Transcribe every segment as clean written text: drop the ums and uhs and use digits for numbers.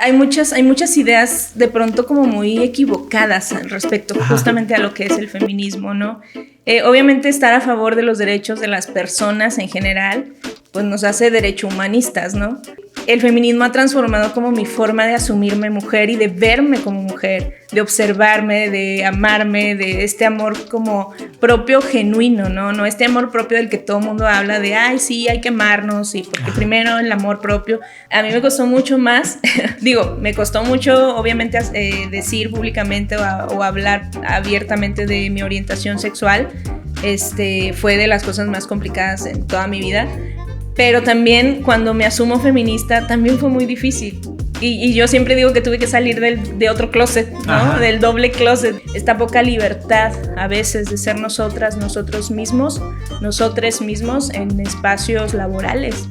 hay muchas ideas de pronto como muy equivocadas respecto justamente a lo que es el feminismo, ¿no? Obviamente estar a favor de los derechos de las personas en general, pues nos hace derecho humanistas, ¿no? El feminismo ha transformado como mi forma de asumirme mujer y de verme como mujer, de observarme, de amarme, de este amor como propio genuino, ¿no? No este amor propio del que todo el mundo habla de, ay, sí, hay que amarnos, y porque primero el amor propio. A mí me costó mucho más, me costó mucho, obviamente, decir públicamente o hablar abiertamente de mi orientación sexual. Fue de las cosas más complicadas en toda mi vida. Pero también cuando me asumo feminista también fue muy difícil. Y yo siempre digo que tuve que salir de otro closet, ¿no? Del doble closet. Esta poca libertad a veces de ser nosotras, nosotros mismos, nosotres mismos en espacios laborales.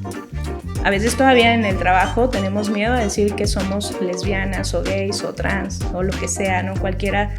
A veces todavía en el trabajo tenemos miedo a decir que somos lesbianas o gays o trans o lo que sea, ¿no? Cualquier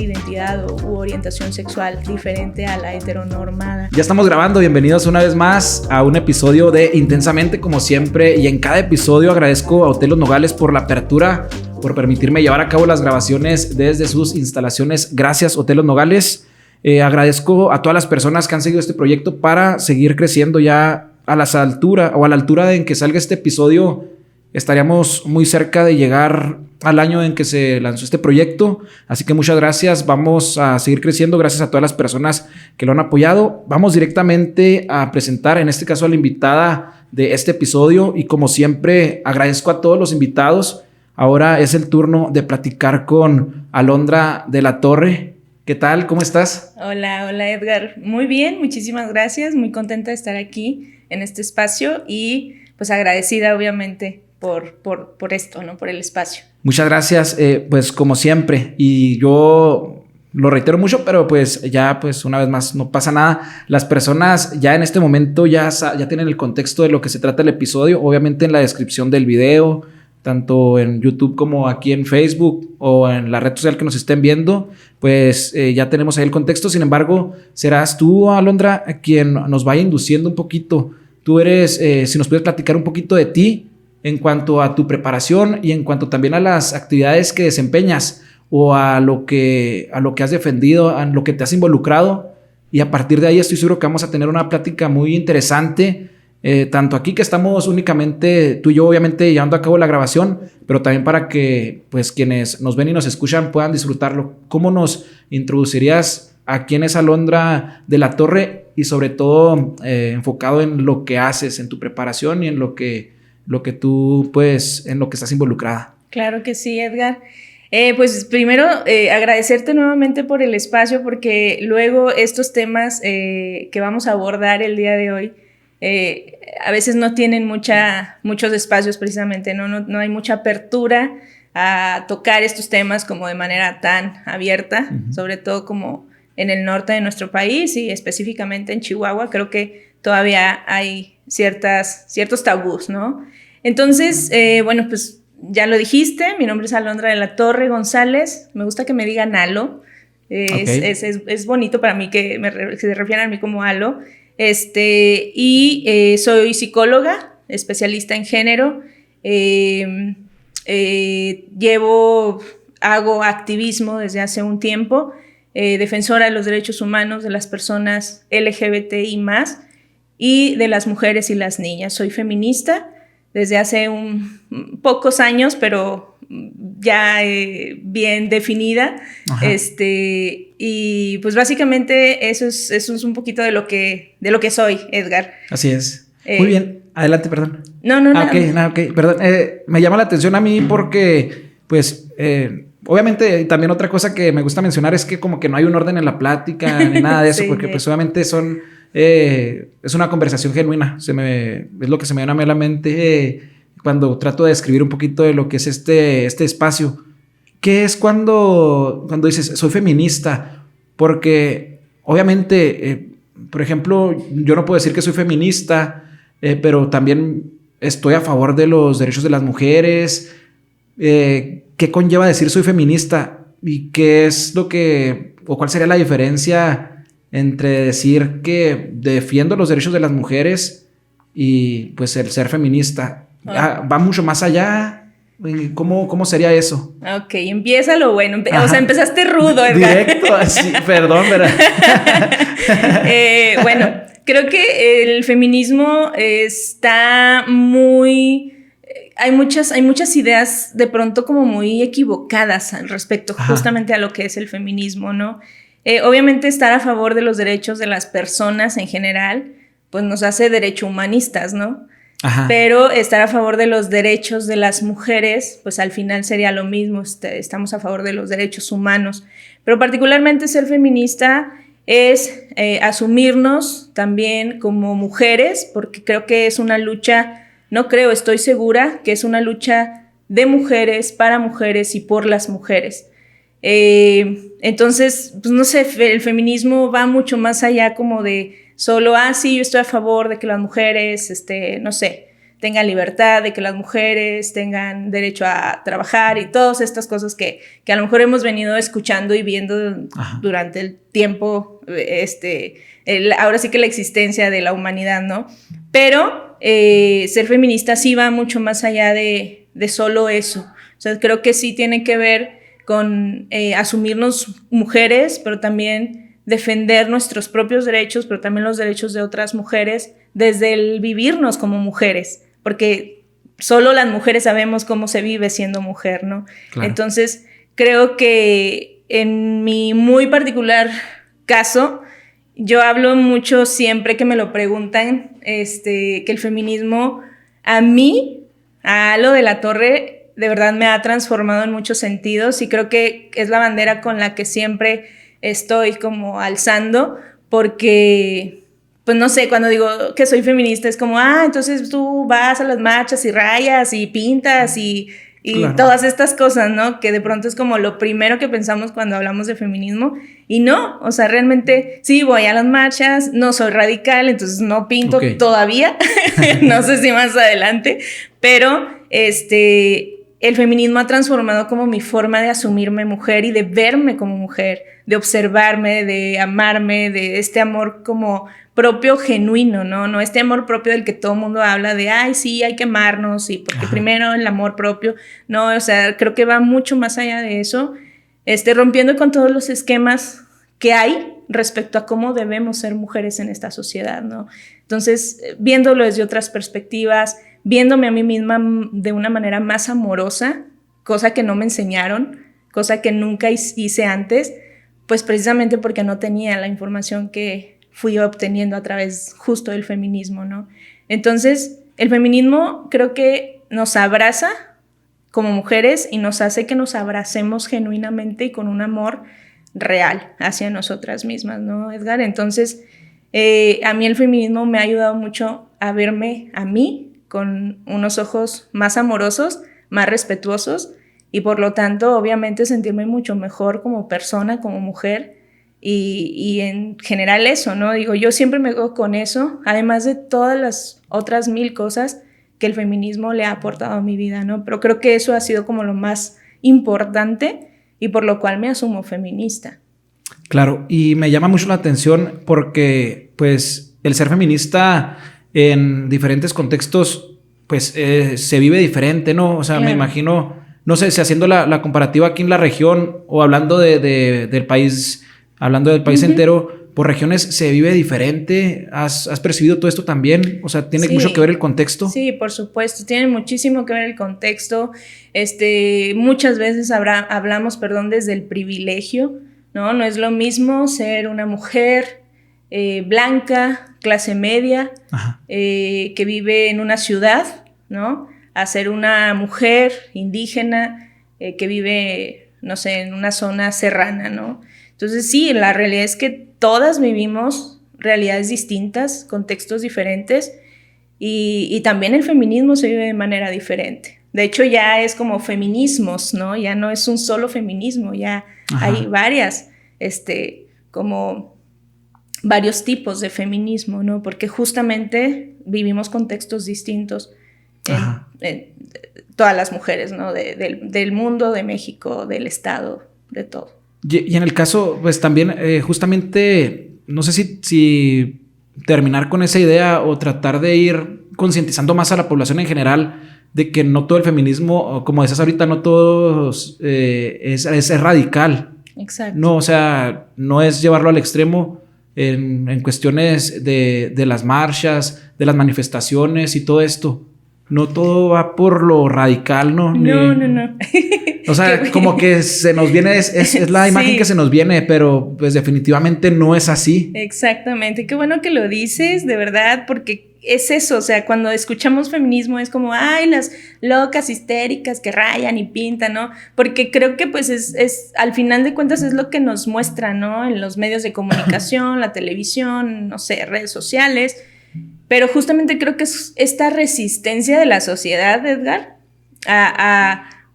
identidad u orientación sexual diferente a la heteronormada. Ya estamos grabando, bienvenidos una vez más a un episodio de Intensamente como siempre, y en cada episodio agradezco a Hotel Los Nogales por la apertura, por permitirme llevar a cabo las grabaciones desde sus instalaciones. Gracias, Hotel Los Nogales. Agradezco a todas las personas que han seguido este proyecto para seguir creciendo. Ya a la altura en que salga este episodio estaríamos muy cerca de llegar al año en que se lanzó este proyecto, así que muchas gracias. Vamos a seguir creciendo gracias a todas las personas que lo han apoyado. Vamos directamente a presentar en este caso a la invitada de este episodio, y como siempre agradezco a todos los invitados. Ahora es el turno de platicar con Alondra de la Torre. ¿Qué tal? ¿Cómo estás? Hola Edgar. Muy bien, muchísimas gracias. Muy contenta de estar aquí en este espacio y pues agradecida obviamente por esto, ¿no? Por el espacio. Muchas gracias, pues como siempre, y yo lo reitero mucho, pero pues ya pues una vez más no pasa nada. Las personas ya en este momento ya tienen el contexto de lo que se trata el episodio, obviamente en la descripción del video, tanto en YouTube como aquí en Facebook o en la red social que nos estén viendo, pues ya tenemos ahí el contexto. Sin embargo, serás tú, Alondra, quien nos vaya induciendo un poquito. Tú eres, si nos puedes platicar un poquito de ti en cuanto a tu preparación y en cuanto también a las actividades que desempeñas o a lo que has defendido, a lo que te has involucrado, y a partir de ahí estoy seguro que vamos a tener una plática muy interesante. Tanto aquí que estamos únicamente tú y yo obviamente llevando a cabo la grabación, pero también para que pues quienes nos ven y nos escuchan puedan disfrutarlo. ¿Cómo nos introducirías a quién es Alondra de la Torre y sobre todo enfocado en lo que haces, en tu preparación y en lo que tú pues en lo que estás involucrada? Claro que sí, Edgar. Pues primero agradecerte nuevamente por el espacio, porque luego estos temas que vamos a abordar el día de hoy a veces no tienen muchos espacios precisamente, no hay mucha apertura a tocar estos temas como de manera tan abierta, sobre todo como en el norte de nuestro país y específicamente en Chihuahua. Creo que todavía hay ciertos tabús, ¿no? Entonces, bueno, pues ya lo dijiste, mi nombre es Alondra de la Torre González, me gusta que me digan Alo, es bonito para mí que se refieran a mí como Alo. Soy psicóloga, especialista en género. Hago activismo desde hace un tiempo, defensora de los derechos humanos de las personas LGBTI+, y de las mujeres y las niñas. Soy feminista desde hace pocos años, pero ya bien definida. Y pues básicamente eso es un poquito de lo que soy, Edgar. Así es. Muy bien, adelante, perdón. No. Ok, perdón. Me llama la atención a mí porque pues obviamente también otra cosa que me gusta mencionar es que como que no hay un orden en la plática ni nada de eso, sí, porque pues obviamente es una conversación genuina. Es lo que se me viene a la mente cuando trato de describir un poquito de lo que es este espacio. ¿Qué es cuando dices soy feminista? Porque obviamente, por ejemplo, yo no puedo decir que soy feminista, pero también estoy a favor de los derechos de las mujeres. ¿Qué conlleva decir soy feminista? ¿Y qué es o cuál sería la diferencia entre decir que defiendo los derechos de las mujeres y pues el ser feminista? ¿Va mucho más allá? ¿Cómo sería eso? Ok, empieza lo bueno. O sea, empezaste rudo, Edgar. Directo, así, perdón, pero... Bueno, creo que el feminismo está muy... Hay muchas ideas de pronto como muy equivocadas al respecto justamente a lo que es el feminismo, ¿no? Obviamente estar a favor de los derechos de las personas en general, pues nos hace derecho humanistas, ¿no? Ajá. Pero estar a favor de los derechos de las mujeres, pues al final sería lo mismo, estamos a favor de los derechos humanos. Pero particularmente ser feminista es asumirnos también como mujeres, porque creo que es una lucha, estoy segura que es una lucha de mujeres, para mujeres y por las mujeres. Entonces, pues no sé, el feminismo va mucho más allá como de solo, sí, yo estoy a favor de que las mujeres, no sé, tengan libertad, de que las mujeres tengan derecho a trabajar y todas estas cosas que a lo mejor hemos venido escuchando y viendo durante el tiempo, ahora sí que la existencia de la humanidad, ¿no? Pero ser feminista sí va mucho más allá de solo eso. O sea, creo que sí tiene que ver con asumirnos mujeres, pero también defender nuestros propios derechos, pero también los derechos de otras mujeres desde el vivirnos como mujeres, porque solo las mujeres sabemos cómo se vive siendo mujer, ¿no? Claro. Entonces, creo que en mi muy particular caso, yo hablo mucho siempre que me lo preguntan, que el feminismo a mí, a Alo de la Torre, de verdad me ha transformado en muchos sentidos y creo que es la bandera con la que siempre estoy como alzando, porque, pues no sé, cuando digo que soy feminista es como, entonces tú vas a las marchas y rayas y pintas y claro, todas estas cosas, ¿no? Que de pronto es como lo primero que pensamos cuando hablamos de feminismo y no, o sea, realmente sí voy a las marchas, no soy radical, entonces no pinto todavía, no sé si más adelante, pero el feminismo ha transformado como mi forma de asumirme mujer y de verme como mujer, de observarme, de amarme, de este amor como propio genuino, ¿no? No este amor propio del que todo el mundo habla de, sí, hay que amarnos, y porque primero el amor propio, no, o sea, creo que va mucho más allá de eso, rompiendo con todos los esquemas que hay respecto a cómo debemos ser mujeres en esta sociedad, ¿no? Entonces, viéndolo desde otras perspectivas, viéndome a mí misma de una manera más amorosa, cosa que no me enseñaron, cosa que nunca hice antes, pues precisamente porque no tenía la información que fui obteniendo a través justo del feminismo, ¿no? Entonces, el feminismo creo que nos abraza como mujeres y nos hace que nos abracemos genuinamente y con un amor real hacia nosotras mismas, ¿no, Edgar? Entonces, a mí el feminismo me ha ayudado mucho a verme a mí con unos ojos más amorosos, más respetuosos y por lo tanto obviamente sentirme mucho mejor como persona, como mujer y en general eso, ¿no? Digo, yo siempre me quedo con eso, además de todas las otras 1000 cosas que el feminismo le ha aportado a mi vida, ¿no? Pero creo que eso ha sido como lo más importante y por lo cual me asumo feminista. Claro, y me llama mucho la atención porque pues el ser feminista en diferentes contextos, pues se vive diferente, ¿no? O sea, claro, me imagino, no sé, si haciendo la comparativa aquí en la región o hablando del país, entero, por regiones se vive diferente. ¿Has percibido todo esto también? O sea, ¿tiene mucho que ver el contexto? Sí, por supuesto, tiene muchísimo que ver el contexto. Muchas veces hablamos, desde el privilegio, ¿no? No es lo mismo ser una mujer blanca, clase media, que vive en una ciudad, ¿no? A ser una mujer indígena que vive, no sé, en una zona serrana, ¿no? Entonces sí, la realidad es que todas vivimos realidades distintas, contextos diferentes y también el feminismo se vive de manera diferente. De hecho ya es como feminismos, ¿no? Ya no es un solo feminismo, ya hay varias, como varios tipos de feminismo, ¿no? Porque justamente vivimos contextos distintos en todas las mujeres, ¿no? Del mundo, de México, del estado, de todo. Y en el caso, pues también, justamente, no sé si terminar con esa idea o tratar de ir concientizando más a la población en general de que no todo el feminismo, como decías ahorita, no todo es radical. Exacto. No, o sea, no es llevarlo al extremo en cuestiones de las marchas, de las manifestaciones y todo esto. No todo va por lo radical, ¿no? No. O sea, como que se nos viene, es la imagen que se nos viene, pero pues definitivamente no es así. Exactamente, qué bueno que lo dices, de verdad, porque es eso, o sea, cuando escuchamos feminismo es como, ay, las locas histéricas que rayan y pintan, ¿no? Porque creo que pues al final de cuentas es lo que nos muestra, ¿no? En los medios de comunicación, la televisión, no sé, redes sociales, pero justamente creo que es esta resistencia de la sociedad, Edgar,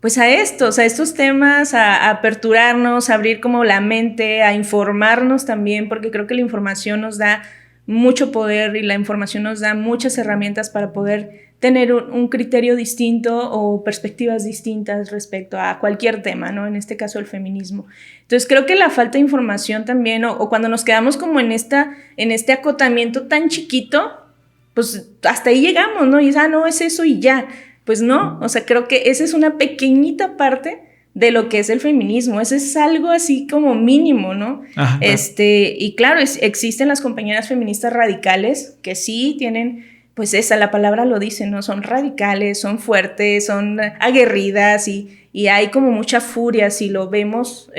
pues a estos temas, a aperturarnos, a abrir como la mente, a informarnos también, porque creo que la información nos da mucho poder y la información nos da muchas herramientas para poder tener un criterio distinto o perspectivas distintas respecto a cualquier tema, ¿no? En este caso el feminismo. Entonces creo que la falta de información también, o cuando nos quedamos como en este acotamiento tan chiquito, pues hasta ahí llegamos, ¿no? Y no, es eso y ya. Pues no, o sea, creo que esa es una pequeñita parte de lo que es el feminismo. Eso es algo así como mínimo, ¿no? Ajá. Y claro, existen las compañeras feministas radicales que sí tienen, pues la palabra lo dice, ¿no? Son radicales, son fuertes, son aguerridas y hay como mucha furia. Si lo vemos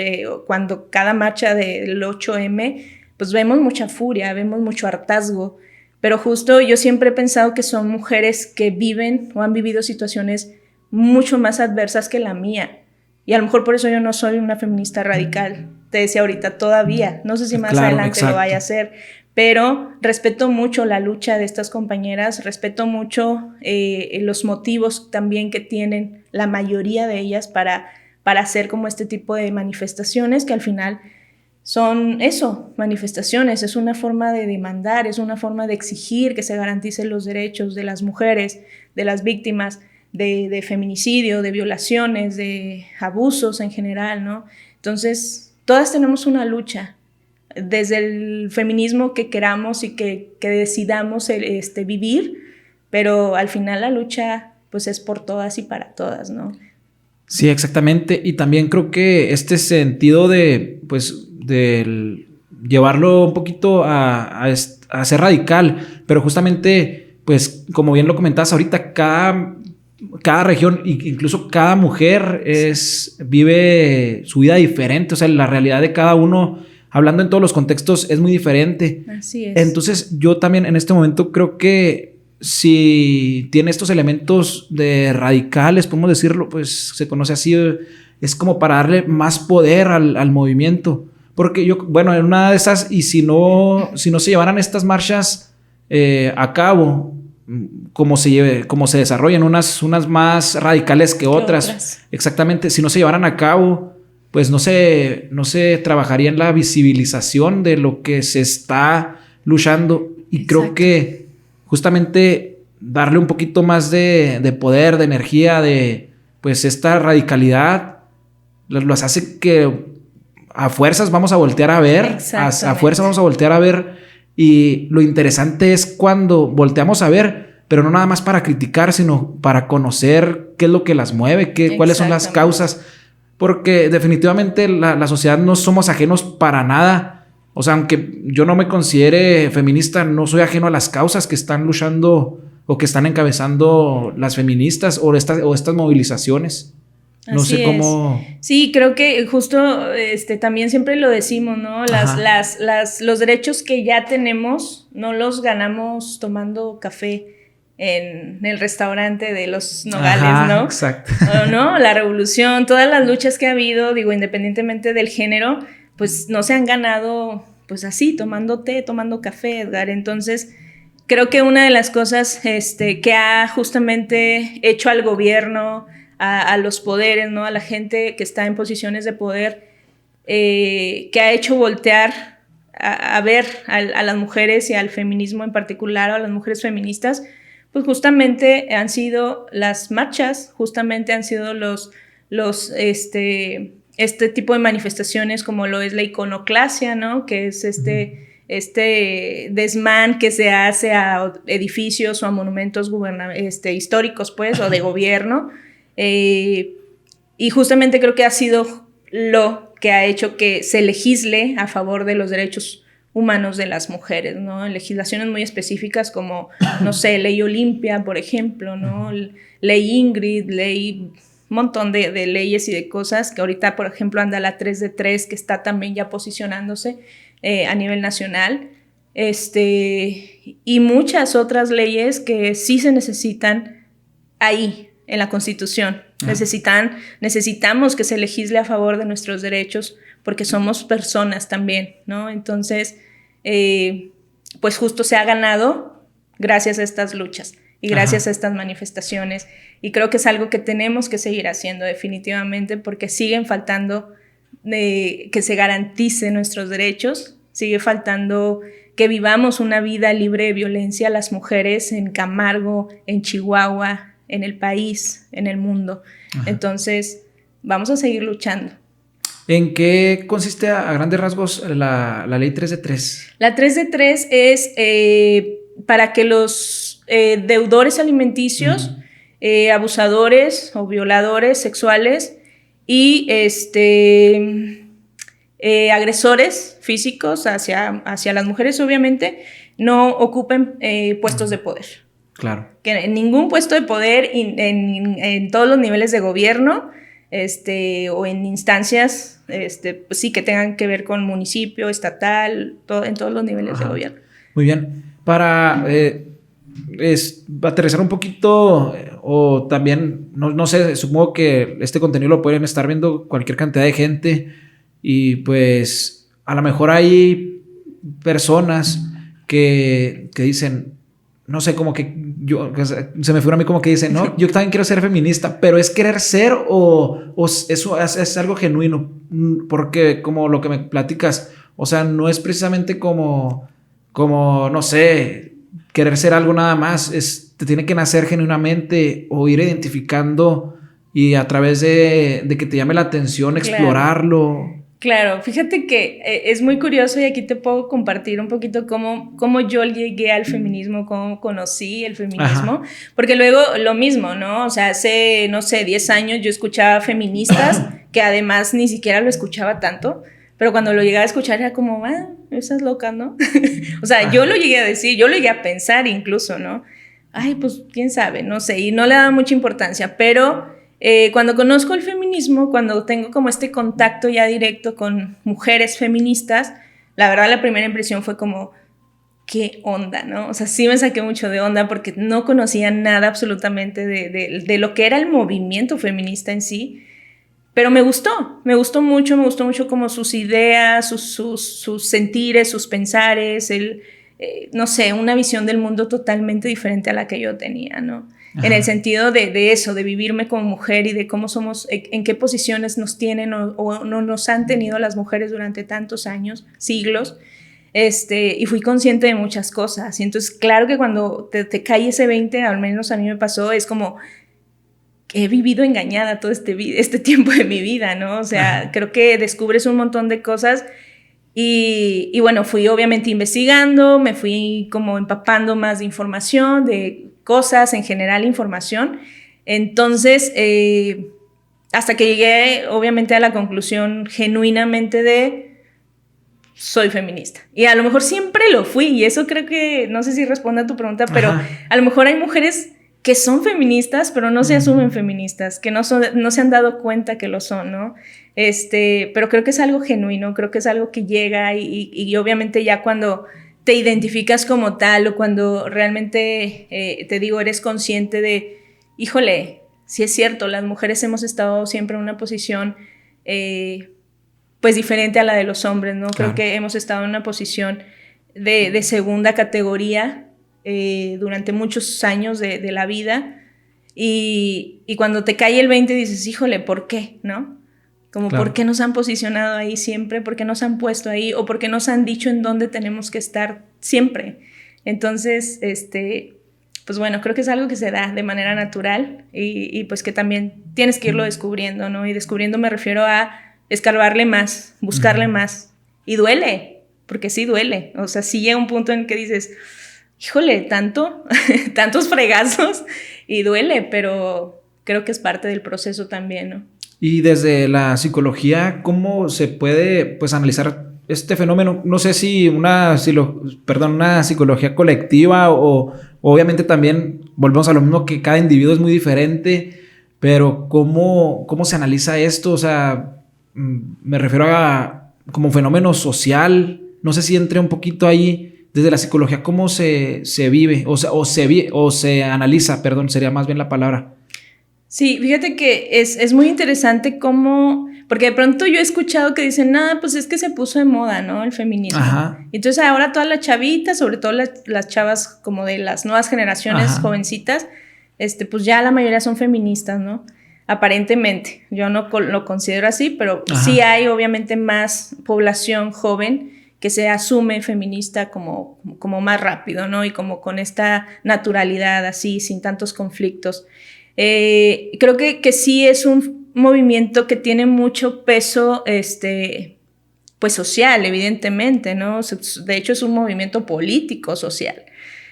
cuando cada marcha del 8M, pues vemos mucha furia, vemos mucho hartazgo. Pero justo yo siempre he pensado que son mujeres que viven o han vivido situaciones mucho más adversas que la mía. Y a lo mejor por eso yo no soy una feminista radical. Te decía ahorita todavía. No sé si más adelante lo vaya a hacer. Pero respeto mucho la lucha de estas compañeras. Respeto mucho los motivos también que tienen la mayoría de ellas para hacer como este tipo de manifestaciones que al final son eso, manifestaciones, es una forma de demandar, es una forma de exigir que se garanticen los derechos de las mujeres, de las víctimas de feminicidio, de violaciones, de abusos en general, ¿no? Entonces, todas tenemos una lucha, desde el feminismo que queramos y que decidamos vivir, pero al final la lucha pues es por todas y para todas, ¿no? Sí, exactamente. Y también creo que este sentido de, pues, del llevarlo un poquito a ser radical, pero justamente, pues, como bien lo comentabas ahorita, cada región, incluso cada mujer vive su vida diferente, o sea, la realidad de cada uno, hablando en todos los contextos, es muy diferente. Así es. Entonces, yo también en este momento creo que si tiene estos elementos de radicales, podemos decirlo, pues se conoce así, es como para darle más poder al movimiento. Porque bueno, en una de esas, y si no se llevaran estas marchas a cabo, como se desarrollan, unas más radicales que otras. Exactamente, si no se llevaran a cabo, pues no se trabajaría en la visibilización de lo que se está luchando. Y creo que justamente darle un poquito más de poder, de energía, de pues esta radicalidad, los hace que a fuerzas vamos a voltear a ver, a fuerzas vamos a voltear a ver, y lo interesante es cuando volteamos a ver, pero no nada más para criticar, sino para conocer qué es lo que las mueve, cuáles son las causas, porque definitivamente la sociedad no somos ajenos para nada. O sea, aunque yo no me considere feminista, no soy ajeno a las causas que están luchando o que están encabezando las feministas o estas movilizaciones. No sé cómo. Sí, creo que justo también siempre lo decimos, ¿no? Los derechos que ya tenemos no los ganamos tomando café en el restaurante de los Nogales, ¿no? Exacto. ¿No? La revolución, todas las luchas que ha habido, digo, independientemente del género, pues no se han ganado pues así, tomando té, tomando café, Edgar. Entonces, creo que una de las cosas que ha justamente hecho al gobierno, a los poderes, ¿no? A la gente que está en posiciones de poder, que ha hecho voltear a ver a las mujeres y al feminismo en particular, o a las mujeres feministas, pues justamente han sido las marchas, justamente han sido este tipo de manifestaciones como lo es la iconoclasia, ¿no? Que es este desmán que se hace a edificios o a monumentos históricos, pues, o de gobierno. Y justamente creo que ha sido lo que ha hecho que se legisle a favor de los derechos humanos de las mujeres, ¿no? En legislaciones muy específicas como, no sé, Ley Olimpia, por ejemplo, ¿no? Ley Ingrid, un montón de leyes y de cosas que ahorita, por ejemplo, anda la 3 de 3, que está también ya posicionándose a nivel nacional, y muchas otras leyes que sí se necesitan ahí, en la Constitución. Necesitamos que se legisle a favor de nuestros derechos porque somos personas también, ¿no? Entonces, pues justo se ha ganado gracias a estas luchas y gracias a estas manifestaciones, y creo que es algo que tenemos que seguir haciendo definitivamente, porque siguen faltando que se garantice nuestros derechos, sigue faltando que vivamos una vida libre de violencia las mujeres en Camargo, en Chihuahua, en el país, en el mundo. Entonces, vamos a seguir luchando. ¿En qué consiste a grandes rasgos la ley 3 de 3? La 3 de 3 es para que los deudores alimenticios, abusadores o violadores sexuales y agresores físicos hacia las mujeres, obviamente, no ocupen puestos de poder. Claro. Que en ningún puesto de poder en todos los niveles de gobierno, o en instancias, pues sí, que tengan que ver con municipio, estatal, en todos los niveles de gobierno. Muy bien. Para aterrizar un poquito, o también, no sé, supongo que este contenido lo pueden estar viendo cualquier cantidad de gente, y pues a lo mejor hay personas que dicen, no sé, como que se me figura a mí como que dicen, no, yo también quiero ser feminista, pero ¿es querer ser o eso es algo genuino? Porque como lo que me platicas, o sea, no es precisamente como no sé, querer ser algo nada más, te tiene que nacer genuinamente o ir identificando y a través de que te llame la atención, explorarlo. Claro, fíjate que es muy curioso, y aquí te puedo compartir un poquito cómo yo llegué al feminismo, cómo conocí el feminismo, porque luego lo mismo, ¿no? O sea, hace, no sé, 10 años yo escuchaba feministas que además ni siquiera lo escuchaba tanto, pero cuando lo llegaba a escuchar era como, esas locas, ¿no? O sea, yo lo llegué a decir, yo lo llegué a pensar incluso, ¿no? Ay, pues quién sabe, no sé, y no le daba mucha importancia, pero cuando conozco el feminismo, cuando tengo como este contacto ya directo con mujeres feministas, la verdad la primera impresión fue como, ¿qué onda, no? O sea, sí me saqué mucho de onda porque no conocía nada absolutamente de lo que era el movimiento feminista en sí, pero me gustó mucho como sus ideas, sus sentires, sus pensares, no sé, una visión del mundo totalmente diferente a la que yo tenía, ¿no? En el sentido de eso, de vivirme como mujer y de cómo somos, en qué posiciones nos tienen o no nos han tenido las mujeres durante tantos años, siglos, y fui consciente de muchas cosas. Y entonces, claro que cuando te cae ese 20, al menos a mí me pasó, es como que he vivido engañada todo este tiempo de mi vida, ¿no? O sea, creo que descubres un montón de cosas. Y bueno, fui obviamente investigando, me fui como empapando más de información, de cosas, en general información. Entonces, hasta que llegué obviamente a la conclusión genuinamente de soy feminista. Y a lo mejor siempre lo fui, y eso creo que, no sé si responde a tu pregunta, pero a lo mejor hay mujeres que son feministas, pero no se asumen feministas, que no se han dado cuenta que lo son, ¿no? Pero creo que es algo genuino, creo que es algo que llega y obviamente ya cuando te identificas como tal o cuando realmente, te digo, eres consciente de, híjole, sí es cierto, las mujeres hemos estado siempre en una posición pues diferente a la de los hombres, ¿no? Claro. Creo que hemos estado en una posición de segunda categoría durante muchos años de la vida, y cuando te cae el 20 dices, híjole, ¿por qué? ¿No? Como, claro. ¿Por qué nos han posicionado ahí siempre? ¿Por qué nos han puesto ahí? ¿O por qué nos han dicho en dónde tenemos que estar siempre? Entonces, pues bueno, creo que es algo que se da de manera natural y pues que también tienes que irlo descubriendo, ¿no? Y descubriendo me refiero a escarbarle más, buscarle más. Y duele, porque sí duele, o sea, sí llega un punto en que dices, híjole, tantos fregazos y duele, pero creo que es parte del proceso también, ¿no? Y desde la psicología, ¿cómo se puede pues analizar este fenómeno? No sé si una psicología colectiva o obviamente también volvemos a lo mismo, que cada individuo es muy diferente, pero ¿cómo se analiza esto? O sea, me refiero a como fenómeno social, no sé si entre un poquito ahí desde la psicología, ¿cómo se vive? O se analiza, perdón, sería más bien la palabra. Sí, fíjate que es muy interesante cómo, porque de pronto yo he escuchado que dicen, pues es que se puso de moda, ¿no? El feminismo. Ajá. Entonces ahora todas las chavitas, sobre todo las chavas como de las nuevas generaciones, ajá, jovencitas, pues ya la mayoría son feministas, ¿no? Aparentemente, yo no lo considero así, pero ajá, sí hay obviamente más población joven que se asume feminista como más rápido, ¿no? Y como con esta naturalidad así, sin tantos conflictos. Creo que sí es un movimiento que tiene mucho peso pues social, evidentemente, ¿no? De hecho es un movimiento político social.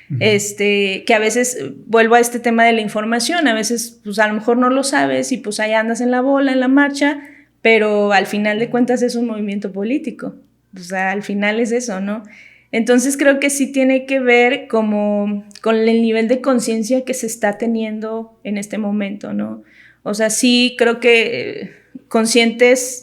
Uh-huh. Que a veces, vuelvo a este tema de la información, a veces pues a lo mejor no lo sabes y pues ahí andas en la bola, en la marcha, pero al final de cuentas es un movimiento político. O sea, al final es eso, ¿no? Entonces creo que sí tiene que ver como con el nivel de conciencia que se está teniendo en este momento, ¿no? O sea, sí creo que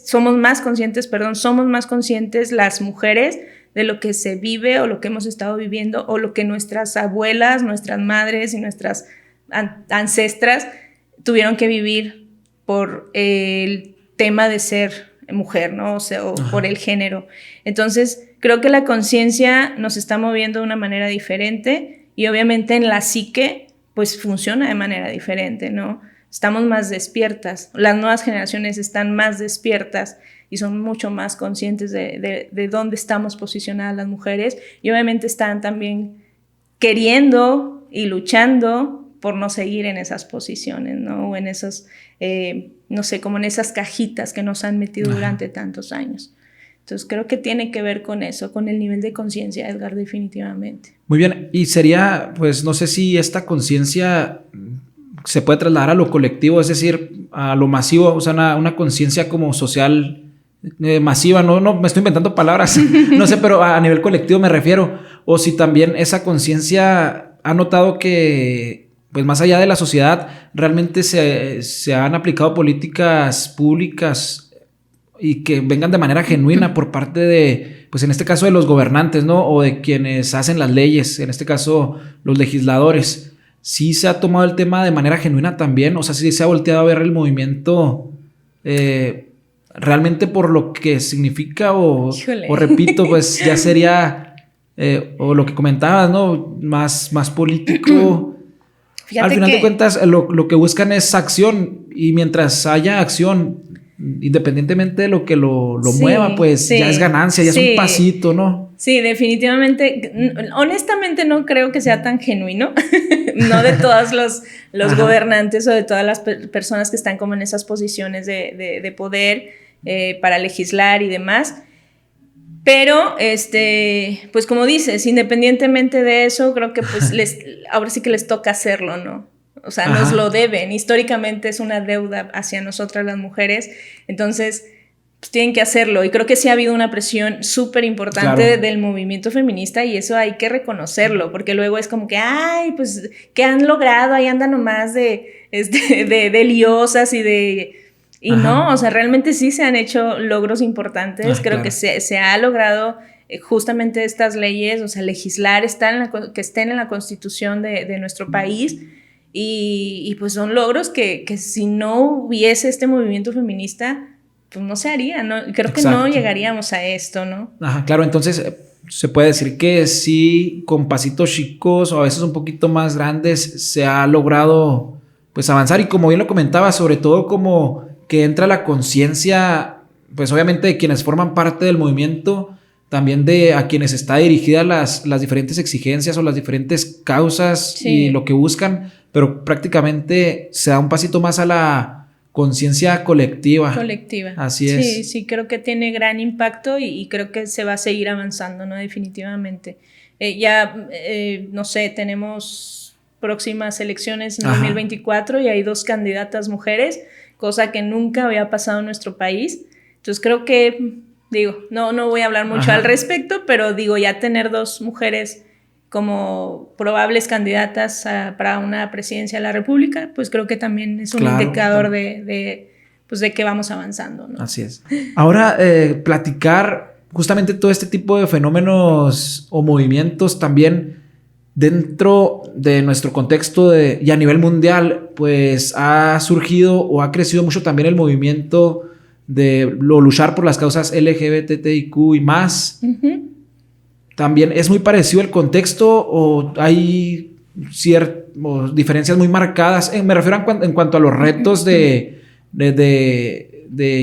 somos más conscientes las mujeres de lo que se vive o lo que hemos estado viviendo o lo que nuestras abuelas, nuestras madres y nuestras ancestras tuvieron que vivir por el tema de ser mujer, ¿no? O sea, o por el género. Entonces, creo que la conciencia nos está moviendo de una manera diferente y obviamente en la psique, pues funciona de manera diferente, ¿no? Estamos más despiertas, las nuevas generaciones están más despiertas y son mucho más conscientes de dónde estamos posicionadas las mujeres y obviamente están también queriendo y luchando por no seguir en esas posiciones, ¿no? O en esos, no sé, como en esas cajitas que nos han metido durante tantos años. Entonces creo que tiene que ver con eso, con el nivel de conciencia, Edgar, definitivamente. Muy bien, y sería, pues no sé si esta conciencia se puede trasladar a lo colectivo, es decir, a lo masivo, o sea, una conciencia como social masiva, no me estoy inventando palabras, no sé, pero a nivel colectivo me refiero, o si también esa conciencia ha notado que, pues más allá de la sociedad, realmente se han aplicado políticas públicas y que vengan de manera genuina por parte de, pues en este caso de los gobernantes, ¿no? O de quienes hacen las leyes, en este caso los legisladores. Sí se ha tomado el tema de manera genuina también, o sea, sí se ha volteado a ver el movimiento realmente por lo que significa o repito, pues ya sería, o lo que comentabas, ¿no? Más político. Fíjate al final de cuentas, lo que buscan es acción y mientras haya acción, independientemente de lo que lo mueva, pues ya es ganancia, ya es un pasito, ¿no? Sí, definitivamente. Honestamente no creo que sea tan genuino, no de todos los gobernantes o de todas las personas que están como en esas posiciones de poder para legislar y demás. Pero, pues como dices, independientemente de eso, creo que pues ahora sí que les toca hacerlo, ¿no? O sea, nos lo deben. Históricamente es una deuda hacia nosotras las mujeres. Entonces, pues tienen que hacerlo. Y creo que sí ha habido una presión súper importante del movimiento feminista y eso hay que reconocerlo. Porque luego es como que, ay, pues, ¿qué han logrado? Ahí andan nomás de liosas y de... Y no, o sea, realmente sí se han hecho logros importantes. Creo que se ha logrado justamente estas leyes, o sea, legislar, que estén en la Constitución de nuestro país. Y pues son logros que si no hubiese este movimiento feminista, pues no se haría, ¿no? Creo que no llegaríamos a esto, ¿no? Claro, entonces se puede decir que sí, con pasitos chicos o a veces un poquito más grandes se ha logrado pues avanzar y como bien lo comentaba, sobre todo como que entra la conciencia, pues obviamente de quienes forman parte del movimiento, también de a quienes está dirigida las diferentes exigencias o las diferentes causas y lo que buscan, pero prácticamente se da un pasito más a la conciencia colectiva. Colectiva. Así es. Sí, sí, creo que tiene gran impacto y creo que se va a seguir avanzando, ¿no? Definitivamente. No sé, tenemos próximas elecciones en 2024 y hay 2 candidatas mujeres, cosa que nunca había pasado en nuestro país. Entonces creo que, no voy a hablar mucho al respecto, pero ya tener 2 mujeres como probables candidatas para una presidencia de la República, pues creo que también es un indicador de que vamos avanzando, ¿no? Así es. Ahora, platicar justamente todo este tipo de fenómenos o movimientos también dentro de nuestro contexto y a nivel mundial, pues ha surgido o ha crecido mucho también el movimiento de luchar por las causas LGBTIQ y más. Uh-huh. También es muy parecido el contexto o hay diferencias muy marcadas. Me refiero en cuanto a los retos de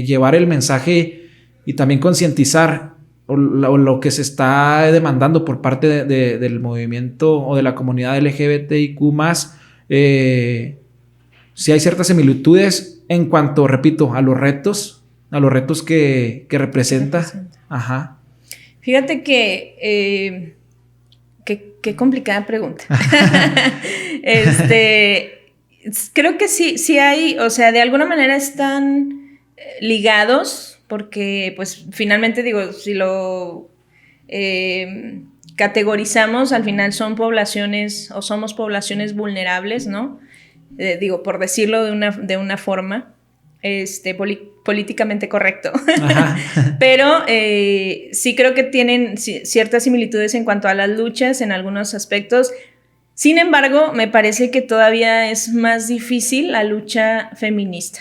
llevar el mensaje y también concientizar o lo que se está demandando por parte del movimiento o de la comunidad LGBTIQ+. Sí hay ciertas similitudes en cuanto, repito, a los retos que representa. Ajá. Fíjate que qué complicada pregunta. Creo que sí hay, o sea, de alguna manera están ligados, porque pues finalmente si lo categorizamos, al final son poblaciones o somos poblaciones vulnerables, ¿no? Por decirlo de una forma políticamente correcto. Pero sí creo que tienen ciertas similitudes en cuanto a las luchas en algunos aspectos. Sin embargo, me parece que todavía es más difícil la lucha feminista.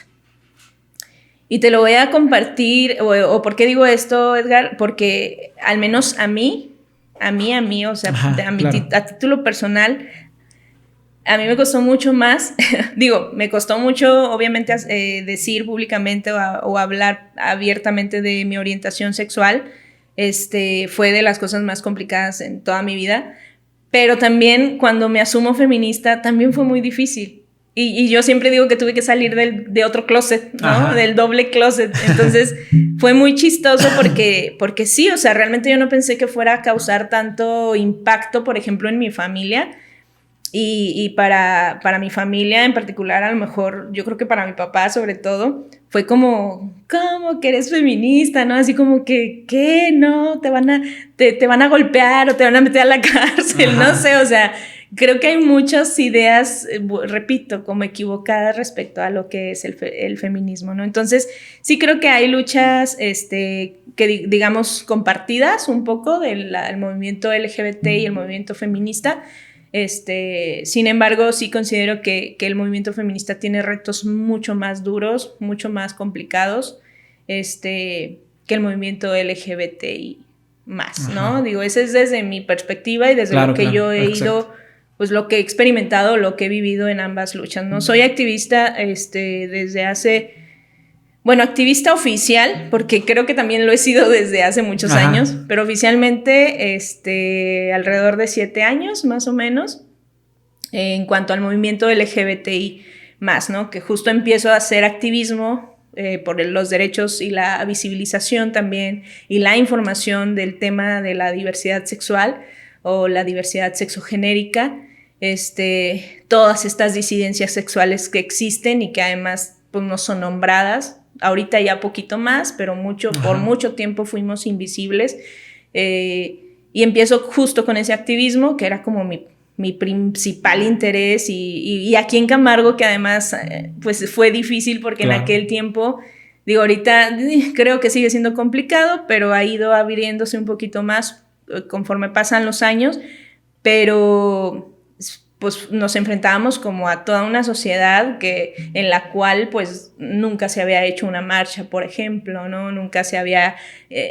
Y te lo voy a compartir, o ¿por qué digo esto, Edgar? Porque al menos a mí, o sea, a título personal, a mí me costó mucho más, me costó mucho obviamente decir públicamente o hablar abiertamente de mi orientación sexual. Fue de las cosas más complicadas en toda mi vida, pero también cuando me asumo feminista también fue muy difícil. Y yo siempre digo que tuve que salir de otro closet, ¿no? Ajá. Del doble closet. Entonces fue muy chistoso porque sí, o sea, realmente yo no pensé que fuera a causar tanto impacto, por ejemplo, en mi familia. Y para mi familia en particular, a lo mejor, yo creo que para mi papá sobre todo, fue como, ¿cómo que eres feminista? ¿No? Así como que, ¿qué? No, te van a golpear o te van a meter a la cárcel, ajá, no sé, o sea, creo que hay muchas ideas, repito, como equivocadas respecto a lo que es el feminismo, ¿no? Entonces, sí creo que hay luchas, que digamos, compartidas un poco del movimiento LGBT y el movimiento feminista. Sin embargo, sí considero que el movimiento feminista tiene retos mucho más duros, mucho más complicados, que el movimiento LGBTI más, ¿no? Ajá. Ese es desde mi perspectiva y desde lo que yo he ido, pues lo que he experimentado, lo que he vivido en ambas luchas, ¿no? Soy activista, desde hace... Bueno, activista oficial, porque creo que también lo he sido desde hace muchos ajá, años, pero oficialmente alrededor de 7 años más o menos, en cuanto al movimiento LGBTI+, ¿no? Que justo empiezo a hacer activismo por los derechos y la visibilización también y la información del tema de la diversidad sexual o la diversidad sexogenérica, todas estas disidencias sexuales que existen y que además pues, no son nombradas. Ahorita ya poquito más, pero por mucho tiempo fuimos invisibles. Y empiezo justo con ese activismo, que era como mi principal interés. Y aquí en Camargo, que además pues fue difícil porque claro, en aquel tiempo, ahorita creo que sigue siendo complicado, pero ha ido abriéndose un poquito más conforme pasan los años. Pero... pues nos enfrentábamos como a toda una sociedad en la cual pues nunca se había hecho una marcha, por ejemplo, ¿no? Nunca se había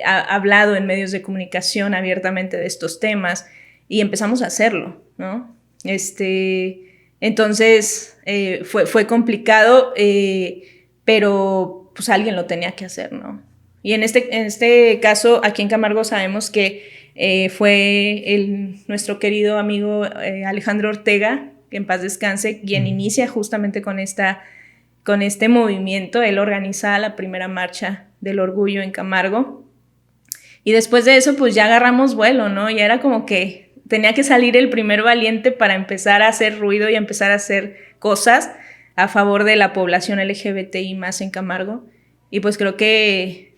hablado en medios de comunicación abiertamente de estos temas y empezamos a hacerlo, ¿no? Entonces fue complicado, pero pues alguien lo tenía que hacer, ¿no? Y en este caso, aquí en Camargo sabemos que fue nuestro querido amigo Alejandro Ortega, que en paz descanse, quien inicia justamente con esta con este movimiento. Él organizaba la primera marcha del orgullo en Camargo. Y después de eso, pues ya agarramos vuelo, ¿no? Ya era como que tenía que salir el primer valiente para empezar a hacer ruido y empezar a hacer cosas a favor de la población LGBTI más en Camargo. Y pues creo que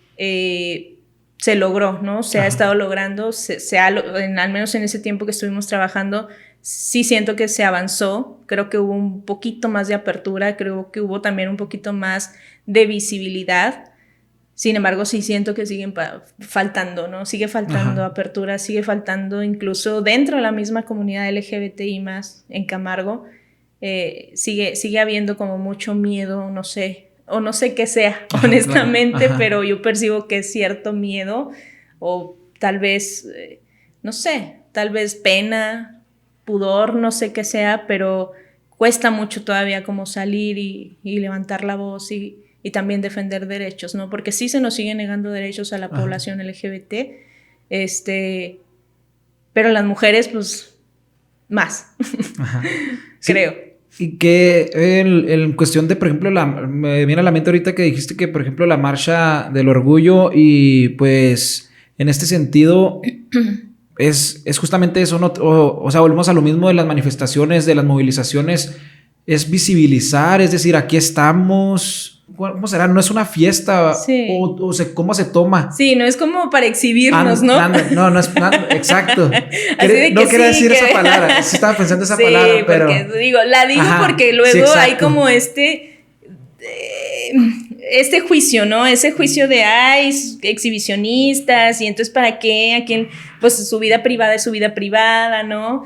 se logró, ¿no? Se ha estado logrando, al menos en ese tiempo que estuvimos trabajando, sí siento que se avanzó. Creo que hubo un poquito más de apertura, creo que hubo también un poquito más de visibilidad. Sin embargo, sí siento que siguen faltando, ¿no? Sigue faltando apertura, sigue faltando incluso dentro de la misma comunidad LGBTI más en Camargo. Sigue habiendo como mucho miedo, no sé, o no sé qué sea, honestamente, pero yo percibo que es cierto miedo o tal vez, no sé, tal vez pena, pudor, no sé qué sea, pero cuesta mucho todavía como salir y levantar la voz y también defender derechos, ¿no? Porque sí se nos siguen negando derechos a la población LGBT, pero las mujeres, pues, más, creo. Sí. Y que en cuestión de, por ejemplo, me viene a la mente ahorita que dijiste que, por ejemplo, la marcha del orgullo y pues en este sentido es justamente eso, ¿no? O sea, volvemos a lo mismo de las manifestaciones, de las movilizaciones, es visibilizar, es decir, aquí estamos. ¿Cómo será? No es una fiesta. Sí. ¿Cómo se toma? Sí, no es como para exhibirnos, ¿no? No es exacto. No quería decir esa palabra. Sí estaba pensando esa palabra, pero... Sí, la digo porque luego hay como este juicio, ¿no? Ese juicio de, exhibicionistas, y entonces ¿para qué? ¿A quién? Pues su vida privada es su vida privada, ¿no?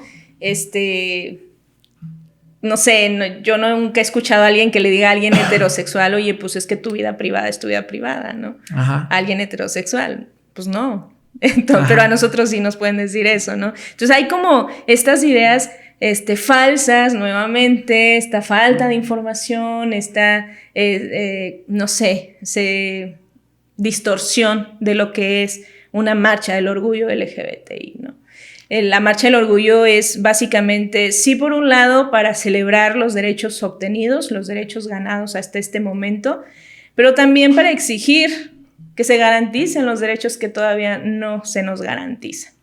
No sé, yo nunca he escuchado a alguien que le diga a alguien heterosexual, oye, pues es que tu vida privada es tu vida privada, ¿no? A alguien heterosexual, pues no. Entonces, pero a nosotros sí nos pueden decir eso, ¿no? Entonces hay como estas ideas falsas, nuevamente, esta falta de información, esta, no sé, distorsión de lo que es una marcha del orgullo LGBTI, ¿no? La marcha del orgullo es básicamente, sí, por un lado, para celebrar los derechos obtenidos, los derechos ganados hasta este momento, pero también para exigir que se garanticen los derechos que todavía no se nos garantizan.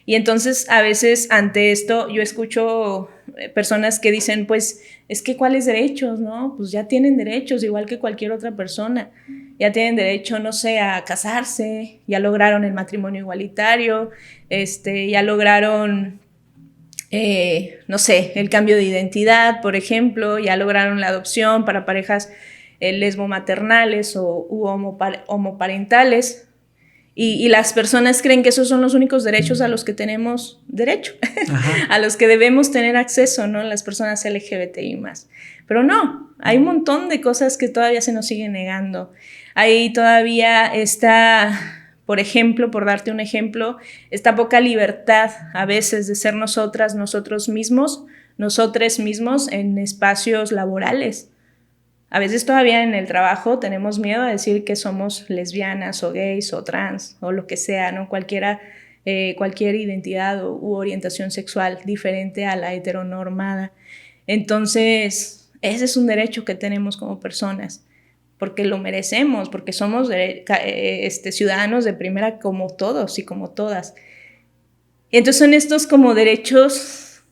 Y entonces, a veces, ante esto, yo escucho personas que dicen, pues, es que ¿cuáles derechos, no? Pues ya tienen derechos, igual que cualquier otra persona. Ya tienen derecho, no sé, a casarse, ya lograron el matrimonio igualitario, ya lograron, no sé, el cambio de identidad, por ejemplo, ya lograron la adopción para parejas lesbomaternales u homoparentales. Y las personas creen que esos son los únicos derechos a los que tenemos derecho, a los que debemos tener acceso, ¿no? Las personas LGBTI más. Pero no, hay un montón de cosas que todavía se nos siguen negando. Ahí todavía está, por ejemplo, por darte un ejemplo, esta poca libertad a veces de ser nosotros mismos en espacios laborales. A veces todavía en el trabajo tenemos miedo a decir que somos lesbianas o gays o trans o lo que sea, ¿no? Cualquier identidad u orientación sexual diferente a la heteronormada. Entonces, ese es un derecho que tenemos como personas, porque lo merecemos, porque somos ciudadanos de primera como todos y como todas. Y entonces son estos como derechos,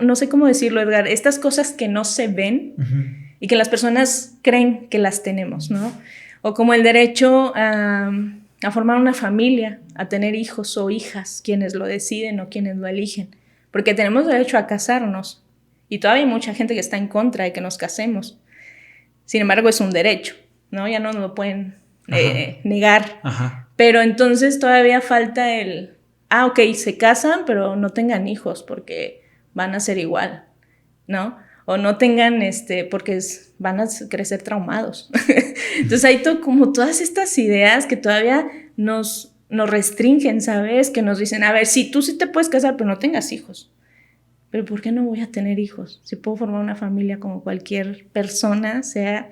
no sé cómo decirlo, Edgar, estas cosas que no se ven, y que las personas creen que las tenemos, ¿no? O como el derecho a formar una familia, a tener hijos o hijas, quienes lo deciden o quienes lo eligen. Porque tenemos derecho a casarnos. Y todavía hay mucha gente que está en contra de que nos casemos. Sin embargo, es un derecho, ¿no? Ya no nos lo pueden negar. Pero entonces todavía falta ok, se casan, pero no tengan hijos porque van a ser igual, ¿no? O no tengan, porque van a crecer traumados. Entonces hay como todas estas ideas que todavía nos restringen, ¿sabes? Que nos dicen, a ver, sí, tú sí te puedes casar, pero no tengas hijos. Pero ¿por qué no voy a tener hijos? Si puedo formar una familia como cualquier persona, sea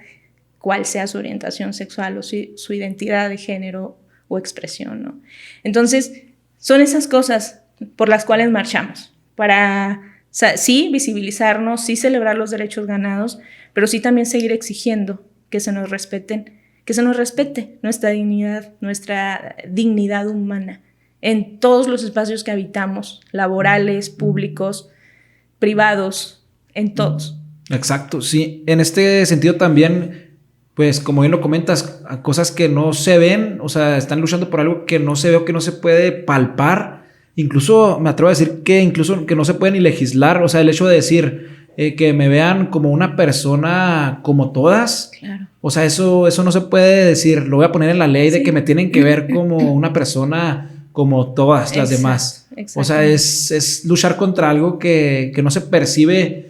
cual sea su orientación sexual o su identidad de género o expresión, ¿no? Entonces, son esas cosas por las cuales marchamos, para sea, sí visibilizarnos, sí celebrar los derechos ganados, pero sí también seguir exigiendo que se nos respeten, que se nos respete nuestra dignidad humana en todos los espacios que habitamos, laborales, públicos, privados, en todos. Exacto, sí. En este sentido también, pues como bien lo comentas, cosas que no se ven, o sea, están luchando por algo que no se ve o que no se puede palpar. Incluso me atrevo a decir que incluso que no se puede ni legislar, o sea, el hecho de decir que me vean como una persona como todas, Claro. o sea, eso no se puede decir, lo voy a poner en la ley de que me tienen que ver como una persona como todas las demás. O sea, es luchar contra algo que no se percibe,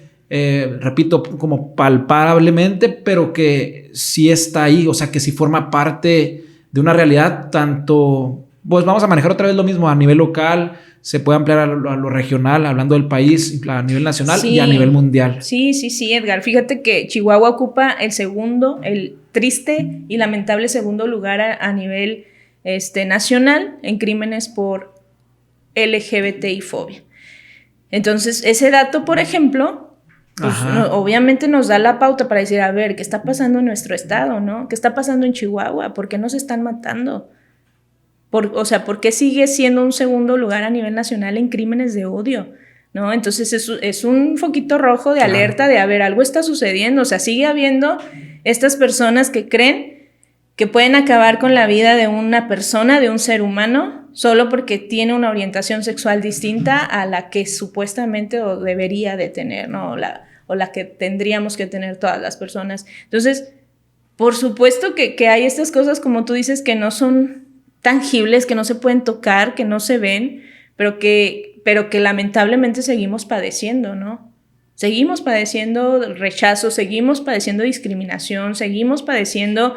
repito, como palpablemente, pero que sí está ahí, o sea, que sí forma parte de una realidad, tanto, pues vamos a manejar otra vez lo mismo a nivel local, se puede ampliar a lo regional, hablando del país, a nivel nacional y a nivel mundial. Sí, Edgar. Fíjate que Chihuahua ocupa el triste y lamentable segundo lugar a nivel nacional en crímenes por LGBTI-fobia. Entonces, ese dato, por ejemplo, pues, obviamente nos da la pauta para decir, a ver, ¿qué está pasando en nuestro estado, no? ¿Qué está pasando en Chihuahua? ¿Por qué nos están matando? ¿Por qué sigue siendo un segundo lugar a nivel nacional en crímenes de odio? ¿No? Entonces es un foquito rojo de alerta de, a ver, algo está sucediendo. O sea, sigue habiendo estas personas que creen que pueden acabar con la vida de una persona, de un ser humano, solo porque tiene una orientación sexual distinta a la que supuestamente o debería de tener, ¿no? O la que tendríamos que tener todas las personas. Entonces, por supuesto que hay estas cosas, como tú dices, que no son tangibles, que no se pueden tocar, que no se ven, pero que lamentablemente seguimos padeciendo, ¿no? Seguimos padeciendo rechazo, seguimos padeciendo discriminación, seguimos padeciendo,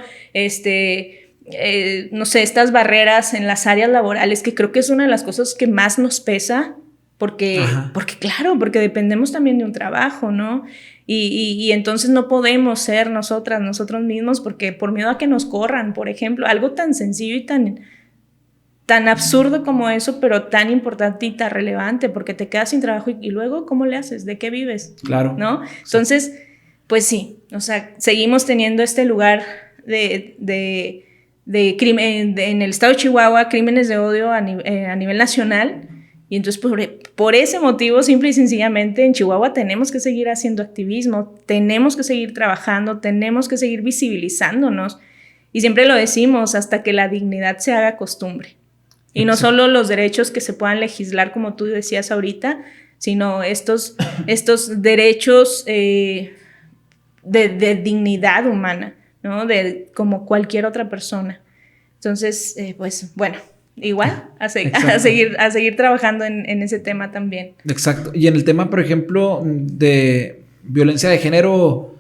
no sé, estas barreras en las áreas laborales, que creo que es una de las cosas que más nos pesa, porque dependemos también de un trabajo, ¿no? Y entonces no podemos ser nosotros mismos, porque por miedo a que nos corran, por ejemplo, algo tan sencillo y tan absurdo como eso, pero tan importante y tan relevante, porque te quedas sin trabajo y luego, ¿cómo le haces? ¿De qué vives? Claro. ¿No? Entonces, pues sí, o sea, seguimos teniendo este lugar de crimen en el estado de Chihuahua, crímenes de odio a nivel nacional. Y entonces por ese motivo, simple y sencillamente, en Chihuahua tenemos que seguir haciendo activismo, tenemos que seguir trabajando, tenemos que seguir visibilizándonos. Y siempre lo decimos, hasta que la dignidad se haga costumbre. Y no solo los derechos que se puedan legislar, como tú decías ahorita, sino estos derechos de dignidad humana, ¿no? Como cualquier otra persona. Entonces, pues bueno, igual a seguir trabajando en ese tema también. Exacto. Y en el tema, por ejemplo, de violencia de género,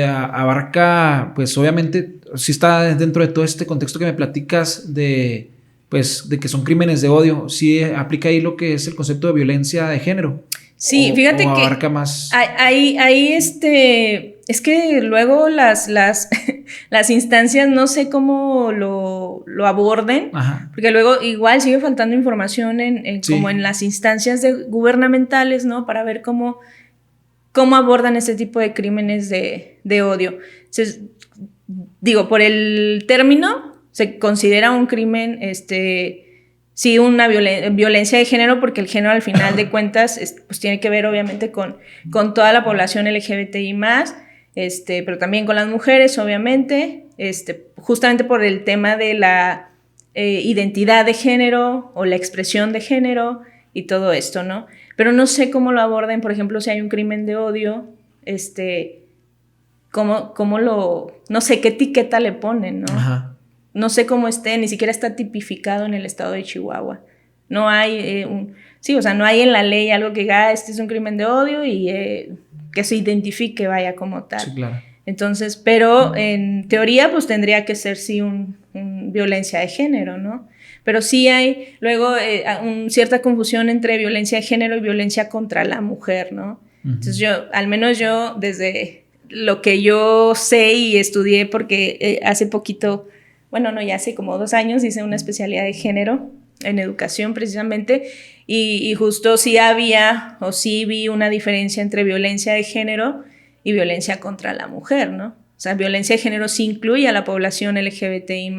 abarca, pues obviamente, sí está dentro de todo este contexto que me platicas de que son crímenes de odio. ¿Sí aplica ahí lo que es el concepto de violencia de género? Sí, fíjate que abarca más. Ahí es que luego las instancias no sé cómo lo aborden. Ajá. Porque luego igual sigue faltando información como en las instancias gubernamentales, ¿no? Para ver cómo abordan este tipo de crímenes de odio. Entonces, digo, por el término se considera un crimen, sí, una violencia de género, porque el género al final de cuentas pues tiene que ver obviamente con toda la población LGBTI+, pero también con las mujeres, obviamente, justamente por el tema de la identidad de género o la expresión de género y todo esto, ¿no? Pero no sé cómo lo aborden, por ejemplo, si hay un crimen de odio, no sé qué etiqueta le ponen, ¿no? Ajá. No sé cómo ni siquiera está tipificado en el estado de Chihuahua. No hay no hay en la ley algo que diga, este es un crimen de odio y que se identifique, vaya, como tal. Sí, claro. Entonces, pero en teoría, pues tendría que ser, sí, un violencia de género, ¿no? Pero sí hay luego cierta confusión entre violencia de género y violencia contra la mujer, ¿no? Uh-huh. Entonces al menos yo, desde lo que yo sé y estudié, porque hace poquito, bueno, no, ya hace como 2 años hice una especialidad de género en educación precisamente, y justo sí había o sí vi una diferencia entre violencia de género y violencia contra la mujer, ¿no? O sea, violencia de género sí incluye a la población LGBTI+,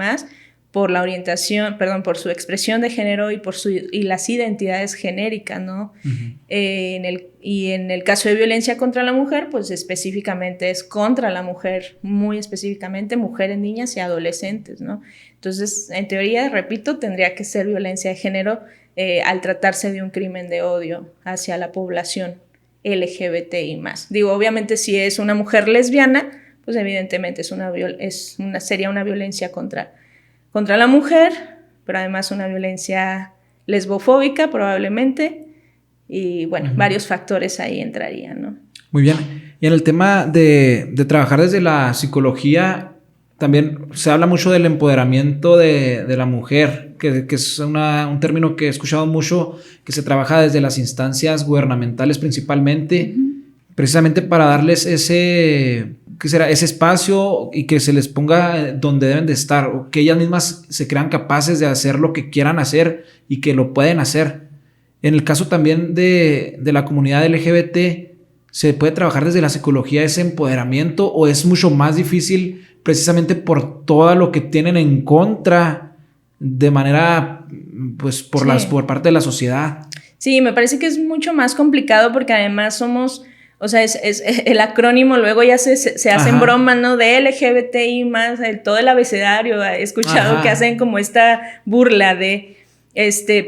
por la orientación, perdón, por su expresión de género y las identidades genéricas, ¿no? Uh-huh. En el caso de violencia contra la mujer, pues específicamente es contra la mujer, muy específicamente mujeres, niñas y adolescentes, ¿no? Entonces, en teoría, repito, tendría que ser violencia de género al tratarse de un crimen de odio hacia la población LGBTI+. Digo, obviamente, si es una mujer lesbiana, pues evidentemente sería una violencia contra la mujer, pero además una violencia lesbofóbica probablemente, y bueno, uh-huh, varios factores ahí entrarían, ¿no? Muy bien. Y en el tema de trabajar desde la psicología, también se habla mucho del empoderamiento de la mujer, que es un término que he escuchado mucho, que se trabaja desde las instancias gubernamentales principalmente, uh-huh, precisamente para darles ese espacio y que se les ponga donde deben de estar, o que ellas mismas se crean capaces de hacer lo que quieran hacer y que lo pueden hacer. En el caso también de la comunidad LGBT, ¿se puede trabajar desde la psicología ese empoderamiento o es mucho más difícil precisamente por todo lo que tienen en contra de manera, pues, por parte de la sociedad? Sí, me parece que es mucho más complicado porque además somos... O sea, es el acrónimo, luego ya se hacen bromas, ¿no? De LGBTI+, todo el abecedario, he escuchado, ajá, que hacen como esta burla de...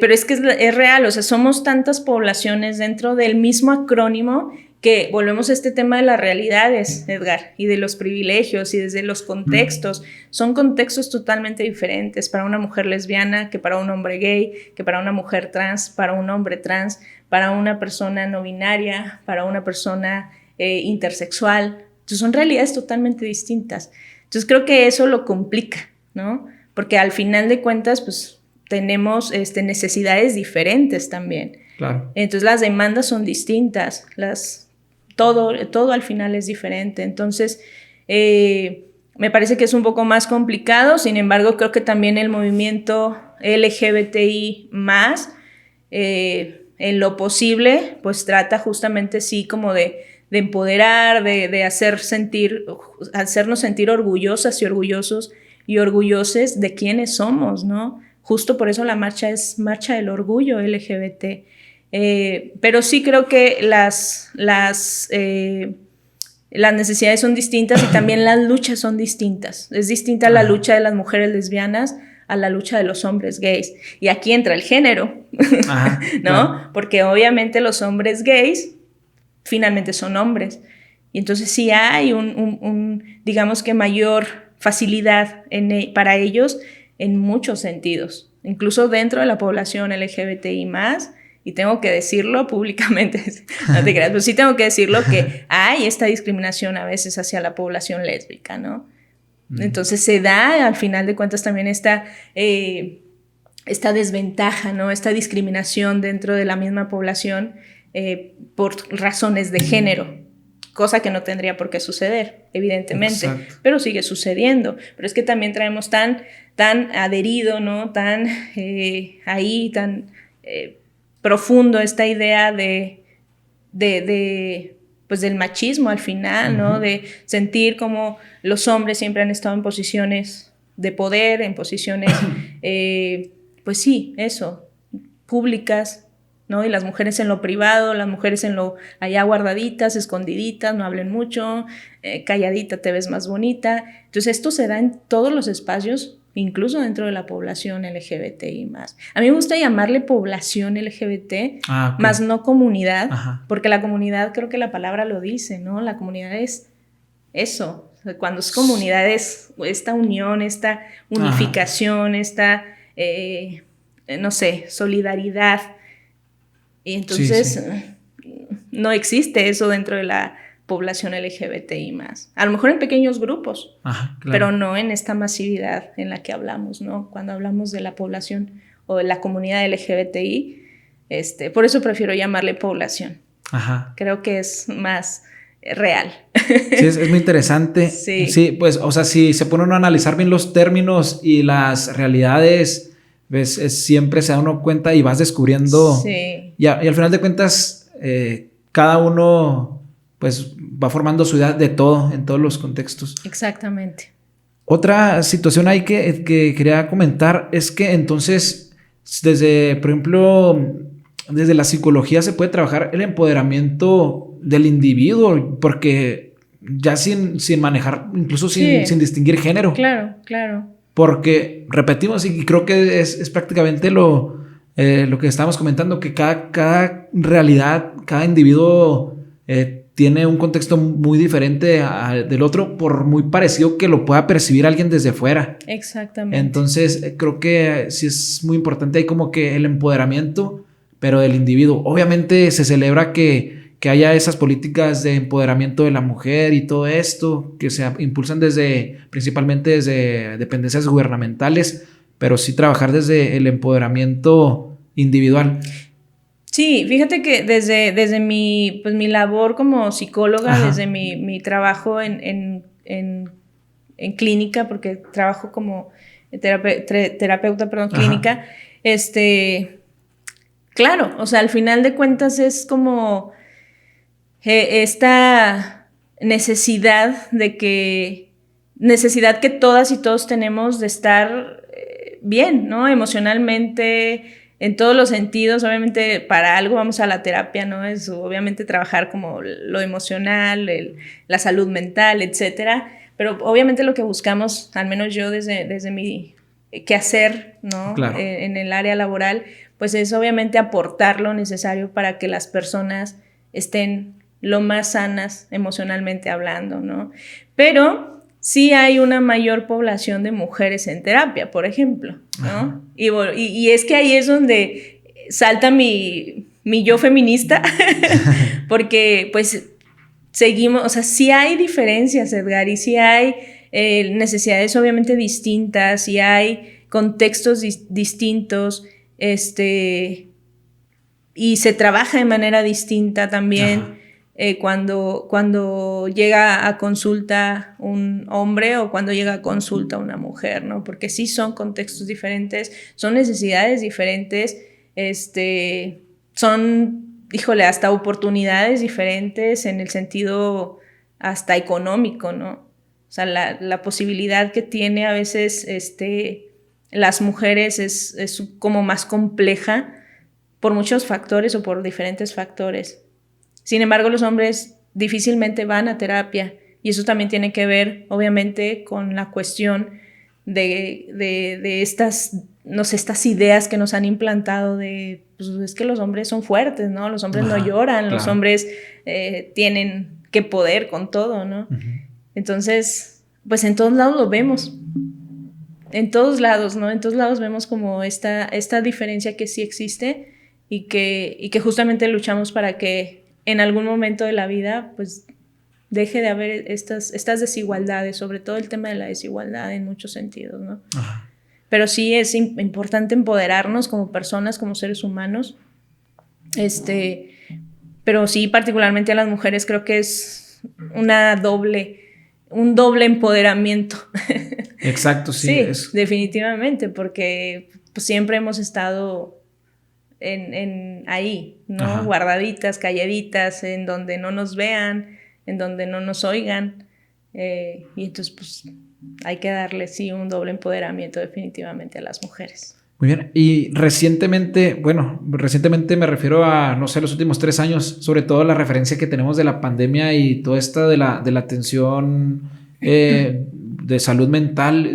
pero es que es real, o sea, somos tantas poblaciones dentro del mismo acrónimo que volvemos a este tema de las realidades, Edgar, y de los privilegios y desde los contextos. Son contextos totalmente diferentes para una mujer lesbiana que para un hombre gay, que para una mujer trans, para un hombre trans, para una persona no binaria, para una persona intersexual. Entonces son realidades totalmente distintas. Entonces creo que eso lo complica, ¿no? Porque al final de cuentas, pues tenemos necesidades diferentes también. Claro. Entonces las demandas son distintas, todo al final es diferente. Entonces me parece que es un poco más complicado. Sin embargo, creo que también el movimiento LGBTI+, en lo posible, pues trata justamente sí como de empoderar, de hacernos sentir orgullosas y orgullosos y orgulloses de quiénes somos, ¿no? Justo por eso la marcha es marcha del orgullo LGBT. Pero sí creo que las necesidades son distintas y también las luchas son distintas. Es distinta la lucha de las mujeres lesbianas a la lucha de los hombres gays. Y aquí entra el género, ajá, ¿no? Claro. Porque obviamente los hombres gays finalmente son hombres. Y entonces sí hay digamos que mayor facilidad para ellos en muchos sentidos, incluso dentro de la población LGBTI+, y tengo que decirlo públicamente, no te creas, pero sí tengo que decirlo que hay esta discriminación a veces hacia la población lésbica, ¿no? Entonces se da al final de cuentas también esta desventaja, ¿no? Esta discriminación dentro de la misma población por razones de género, cosa que no tendría por qué suceder, evidentemente. Exacto. Pero sigue sucediendo. Pero es que también traemos tan adherido, ¿no? Tan profundo esta idea pues del machismo al final, ¿no? Uh-huh. De sentir como los hombres siempre han estado en posiciones de poder, en posiciones, pues sí, eso, públicas, ¿no? Y las mujeres en lo privado, las mujeres en lo allá guardaditas, escondiditas, no hablen mucho, calladita te ves más bonita. Entonces esto se da en todos los espacios, incluso dentro de la población LGBTI+. A mí me gusta llamarle población LGBT, okay, más no comunidad, ajá, porque la comunidad, creo que la palabra lo dice, ¿no? La comunidad es eso, o sea, cuando es comunidad es esta unión, esta unificación, ajá, esta, no sé, solidaridad. Y entonces sí. No existe eso dentro de la población LGBTI+. A lo mejor en pequeños grupos, ajá, claro, pero no en esta masividad en la que hablamos, ¿no? Cuando hablamos de la población o de la comunidad LGBTI, por eso prefiero llamarle población. Ajá. Creo que es más real. Sí, es muy interesante. Sí. Sí, pues, o sea, si se pone uno a analizar bien los términos y las realidades ¿ves? Siempre se da uno cuenta y vas descubriendo. Sí. Y al final de cuentas, cada uno pues va formando su idea de todo, en todos los contextos. Exactamente. Otra situación ahí que quería comentar es que entonces, por ejemplo, desde la psicología se puede trabajar el empoderamiento del individuo, porque ya sin manejar, incluso sin distinguir género. Claro, claro. Porque, repetimos, y creo que es prácticamente lo que estábamos comentando, que cada realidad, cada individuo tiene un contexto muy diferente del otro, por muy parecido que lo pueda percibir alguien desde fuera. Exactamente. Entonces, creo que sí es muy importante ahí como que el empoderamiento, pero del individuo. Obviamente se celebra que haya esas políticas de empoderamiento de la mujer y todo esto, que se impulsan principalmente desde dependencias gubernamentales, pero sí trabajar desde el empoderamiento individual. Sí, fíjate que desde mi labor como psicóloga, Ajá. desde mi trabajo en clínica, porque trabajo como terapeuta, clínica, claro, o sea, al final de cuentas es como esta necesidad que todas y todos tenemos de estar bien, ¿no? Emocionalmente, en todos los sentidos. Obviamente para algo vamos a la terapia, ¿no? Es obviamente trabajar como lo emocional, la salud mental, etcétera. Pero obviamente lo que buscamos, al menos yo desde mi quehacer, ¿no? Claro. En el área laboral, pues es obviamente aportar lo necesario para que las personas estén lo más sanas emocionalmente hablando, ¿no? Pero sí hay una mayor población de mujeres en terapia, por ejemplo, ¿no? Y es que ahí es donde salta mi yo feminista, porque pues seguimos, o sea, sí hay diferencias, Edgar, y sí hay necesidades obviamente distintas, y hay contextos distintos, y se trabaja de manera distinta también. Cuando llega a consulta un hombre o cuando llega a consulta una mujer, ¿no? Porque sí son contextos diferentes, son necesidades diferentes, son, híjole, hasta oportunidades diferentes en el sentido hasta económico, ¿no? O sea, la posibilidad que tiene a veces las mujeres es como más compleja por muchos factores o por diferentes factores. Sin embargo, los hombres difícilmente van a terapia, y eso también tiene que ver, obviamente, con la cuestión de estas, no sé, estas ideas que nos han implantado de, pues es que los hombres son fuertes, ¿no? Los hombres no lloran, claro. Los hombres tienen que poder con todo, ¿no? Entonces, pues en todos lados lo vemos. En todos lados, ¿no? En todos lados vemos como esta diferencia que sí existe y que justamente luchamos para que en algún momento de la vida, pues, deje de haber estas desigualdades, sobre todo el tema de la desigualdad en muchos sentidos, ¿no? Ajá. Pero sí es importante empoderarnos como personas, como seres humanos. Pero sí, particularmente a las mujeres, creo que es un doble empoderamiento. Exacto, sí. Sí, definitivamente, porque pues, siempre hemos estado en ahí, ¿no? Ajá. Guardaditas, calladitas, en donde no nos vean, en donde no nos oigan, y entonces pues hay que darle sí un doble empoderamiento definitivamente a las mujeres. Muy bien, y recientemente me refiero a, no sé, los últimos 3 años, sobre todo la referencia que tenemos de la pandemia y toda esta de la atención de salud mental,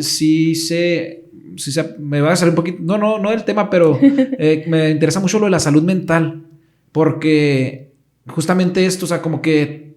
me va a salir un poquito, no del tema, pero me interesa mucho lo de la salud mental, porque justamente esto, o sea, como que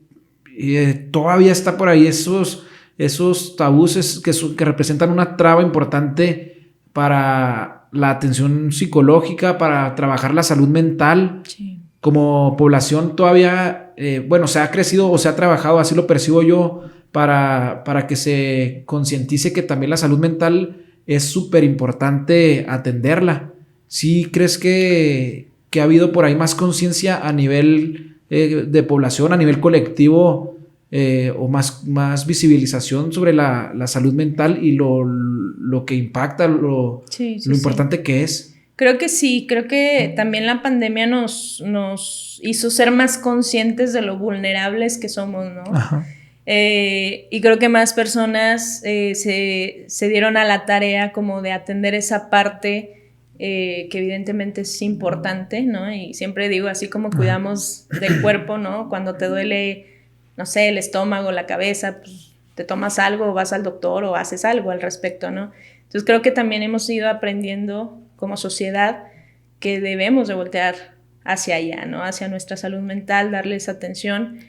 todavía está por ahí esos tabús que representan una traba importante para la atención psicológica, para trabajar la salud mental. Sí. Como población todavía, se ha crecido o se ha trabajado, así lo percibo yo, para que se concientice que también la salud mental es súper importante atenderla. ¿Sí crees que ha habido por ahí más conciencia a nivel de población, a nivel colectivo, o más visibilización sobre la salud mental y lo que impacta, lo importante que es. Creo que sí, creo que también la pandemia nos hizo ser más conscientes de lo vulnerables que somos, ¿no? Ajá. Y creo que más personas se dieron a la tarea como de atender esa parte que evidentemente es importante, ¿no? Y siempre digo, así como cuidamos del cuerpo, ¿no? Cuando te duele, no sé, el estómago, la cabeza, pues te tomas algo, vas al doctor o haces algo al respecto, ¿no? Entonces creo que también hemos ido aprendiendo como sociedad que debemos de voltear hacia allá, ¿no? Hacia nuestra salud mental, darles atención.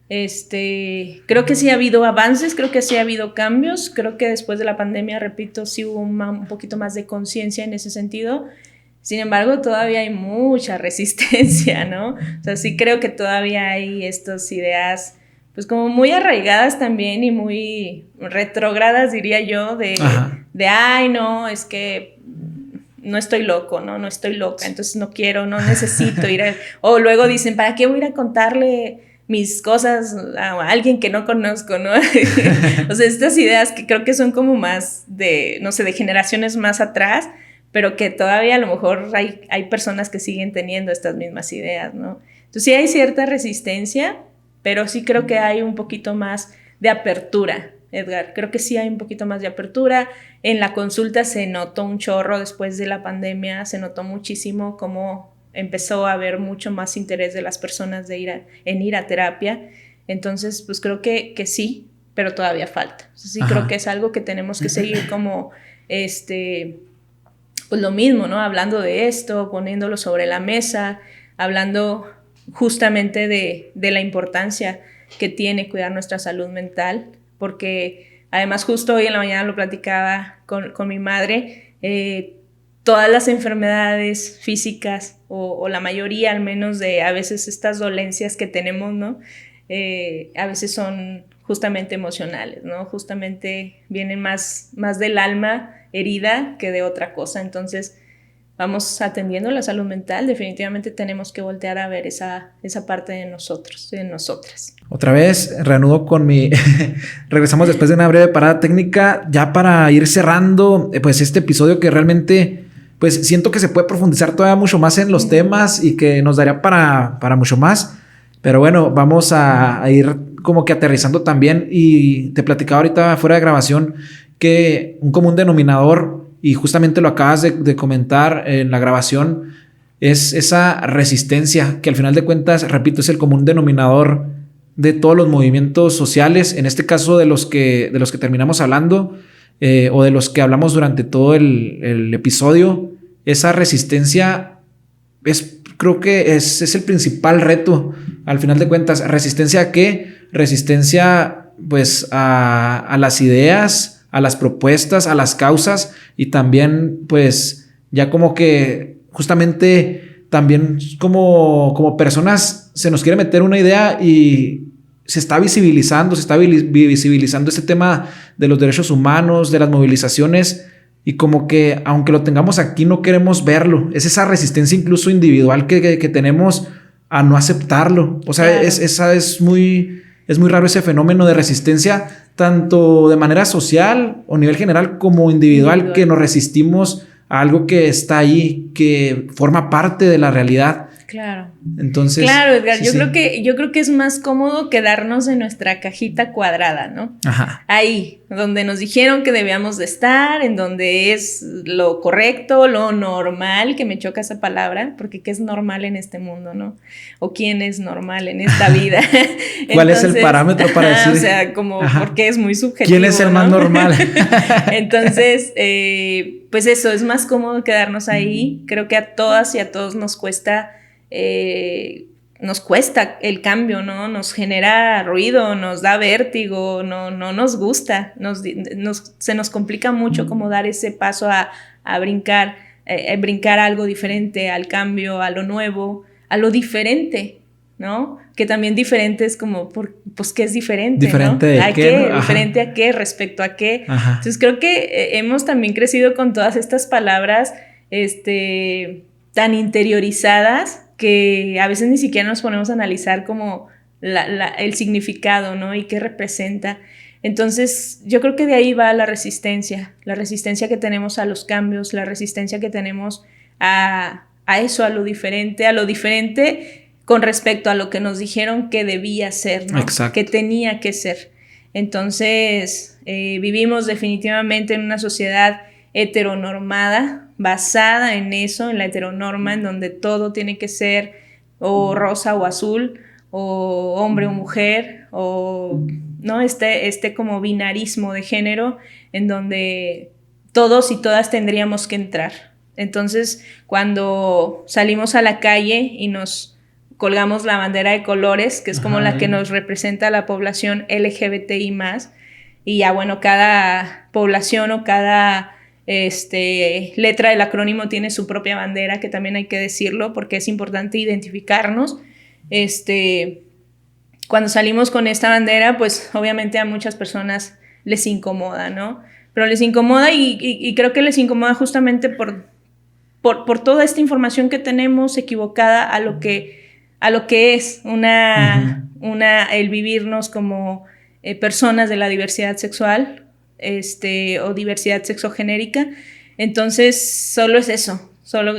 Creo que sí ha habido avances, creo que sí ha habido cambios, creo que después de la pandemia, repito, sí hubo un poquito más de conciencia en ese sentido. Sin embargo, todavía hay mucha resistencia, ¿no? O sea, sí creo que todavía hay estas ideas pues como muy arraigadas también y muy retrógradas, diría yo, de ay, no, es que no estoy loco, no estoy loca, entonces no quiero, no necesito ir o luego dicen, ¿para qué voy a ir a contarle mis cosas a alguien que no conozco, ¿no? O sea, estas ideas que creo que son como más de, no sé, de generaciones más atrás, pero que todavía a lo mejor hay personas que siguen teniendo estas mismas ideas, ¿no? Entonces sí hay cierta resistencia, pero sí creo que hay un poquito más de apertura, Edgar. Creo que sí hay un poquito más de apertura. En la consulta se notó un chorro después de la pandemia, se notó muchísimo cómo empezó a haber mucho más interés de las personas en ir a terapia. Entonces, pues creo que sí, pero todavía falta. O sea, sí creo que es algo que tenemos que seguir como, pues lo mismo, ¿no? Hablando de esto, poniéndolo sobre la mesa, hablando justamente de la importancia que tiene cuidar nuestra salud mental, porque además justo hoy en la mañana lo platicaba con mi madre, todas las enfermedades físicas o la mayoría al menos de a veces estas dolencias que tenemos, ¿no? A veces son justamente emocionales, ¿no? Justamente vienen más del alma herida que de otra cosa. Entonces vamos atendiendo la salud mental, definitivamente tenemos que voltear a ver esa parte de nosotros, de nosotras. Otra vez, reanudo con regresamos después de una breve parada técnica, ya para ir cerrando, pues este episodio que realmente, pues siento que se puede profundizar todavía mucho más en los temas y que nos daría para mucho más. Pero bueno, vamos a ir como que aterrizando también, y te platicaba ahorita fuera de grabación que un común denominador, y justamente lo acabas de comentar en la grabación, es esa resistencia que al final de cuentas, repito, es el común denominador de todos los movimientos sociales, en este caso de los que terminamos hablando, o de los que hablamos durante todo el episodio. Esa resistencia creo que es el principal reto al final de cuentas. ¿Resistencia a qué? Resistencia pues a las ideas, a las propuestas, a las causas, y también pues ya como que justamente también como personas se nos quiere meter una idea y se está visibilizando este tema de los derechos humanos, de las movilizaciones, y como que aunque lo tengamos aquí no queremos verlo. Es esa resistencia incluso individual que tenemos a no aceptarlo. O sea, claro. Es muy raro ese fenómeno de resistencia, tanto de manera social o a nivel general como individual, que nos resistimos a algo que está ahí, que forma parte de la realidad. Claro. Entonces, claro, Edgar, yo creo que es más cómodo quedarnos en nuestra cajita cuadrada, ¿no? Ajá. Ahí, donde nos dijeron que debíamos de estar, en donde es lo correcto, lo normal, que me choca esa palabra, porque ¿qué es normal en este mundo, no? O ¿quién es normal en esta vida? ¿Cuál es el parámetro para decir? O sea, como, porque es muy subjetivo, ¿quién es el más normal? Entonces, pues eso, es más cómodo quedarnos ahí. Creo que a todas y a todos nos cuesta el cambio, ¿no? Nos genera ruido, nos da vértigo, no nos gusta, se nos complica mucho como dar ese paso a brincar algo diferente, al cambio, a lo nuevo, a lo diferente, ¿no? Que también diferente es como, pues, ¿qué es diferente? ¿Diferente ¿no? de qué? ¿No? ¿Diferente a qué? ¿Respecto a qué? Ajá. Entonces creo que hemos también crecido con todas estas palabras tan interiorizadas que a veces ni siquiera nos ponemos a analizar como el significado, ¿no? Y qué representa. Entonces, yo creo que de ahí va la resistencia que tenemos a los cambios, la resistencia que tenemos a eso, a lo diferente con respecto a lo que nos dijeron que debía ser, ¿no? Exacto. Que tenía que ser. Entonces, vivimos definitivamente en una sociedad heteronormada, basada en eso, en la heteronorma, en donde todo tiene que ser o rosa o azul, o hombre o mujer, o ¿no? Este como binarismo de género, en donde todos y todas tendríamos que entrar. Entonces, cuando salimos a la calle y nos colgamos la bandera de colores, que es como la que nos representa a la población LGBTI+, y ya bueno, cada población o cada letra del acrónimo tiene su propia bandera, que también hay que decirlo, porque es importante identificarnos. Cuando salimos con esta bandera, pues obviamente a muchas personas les incomoda, ¿no? Pero les incomoda y creo que les incomoda justamente por toda esta información que tenemos equivocada a lo que es el vivirnos como personas de la diversidad sexual o diversidad sexogenérica. Entonces, solo es eso.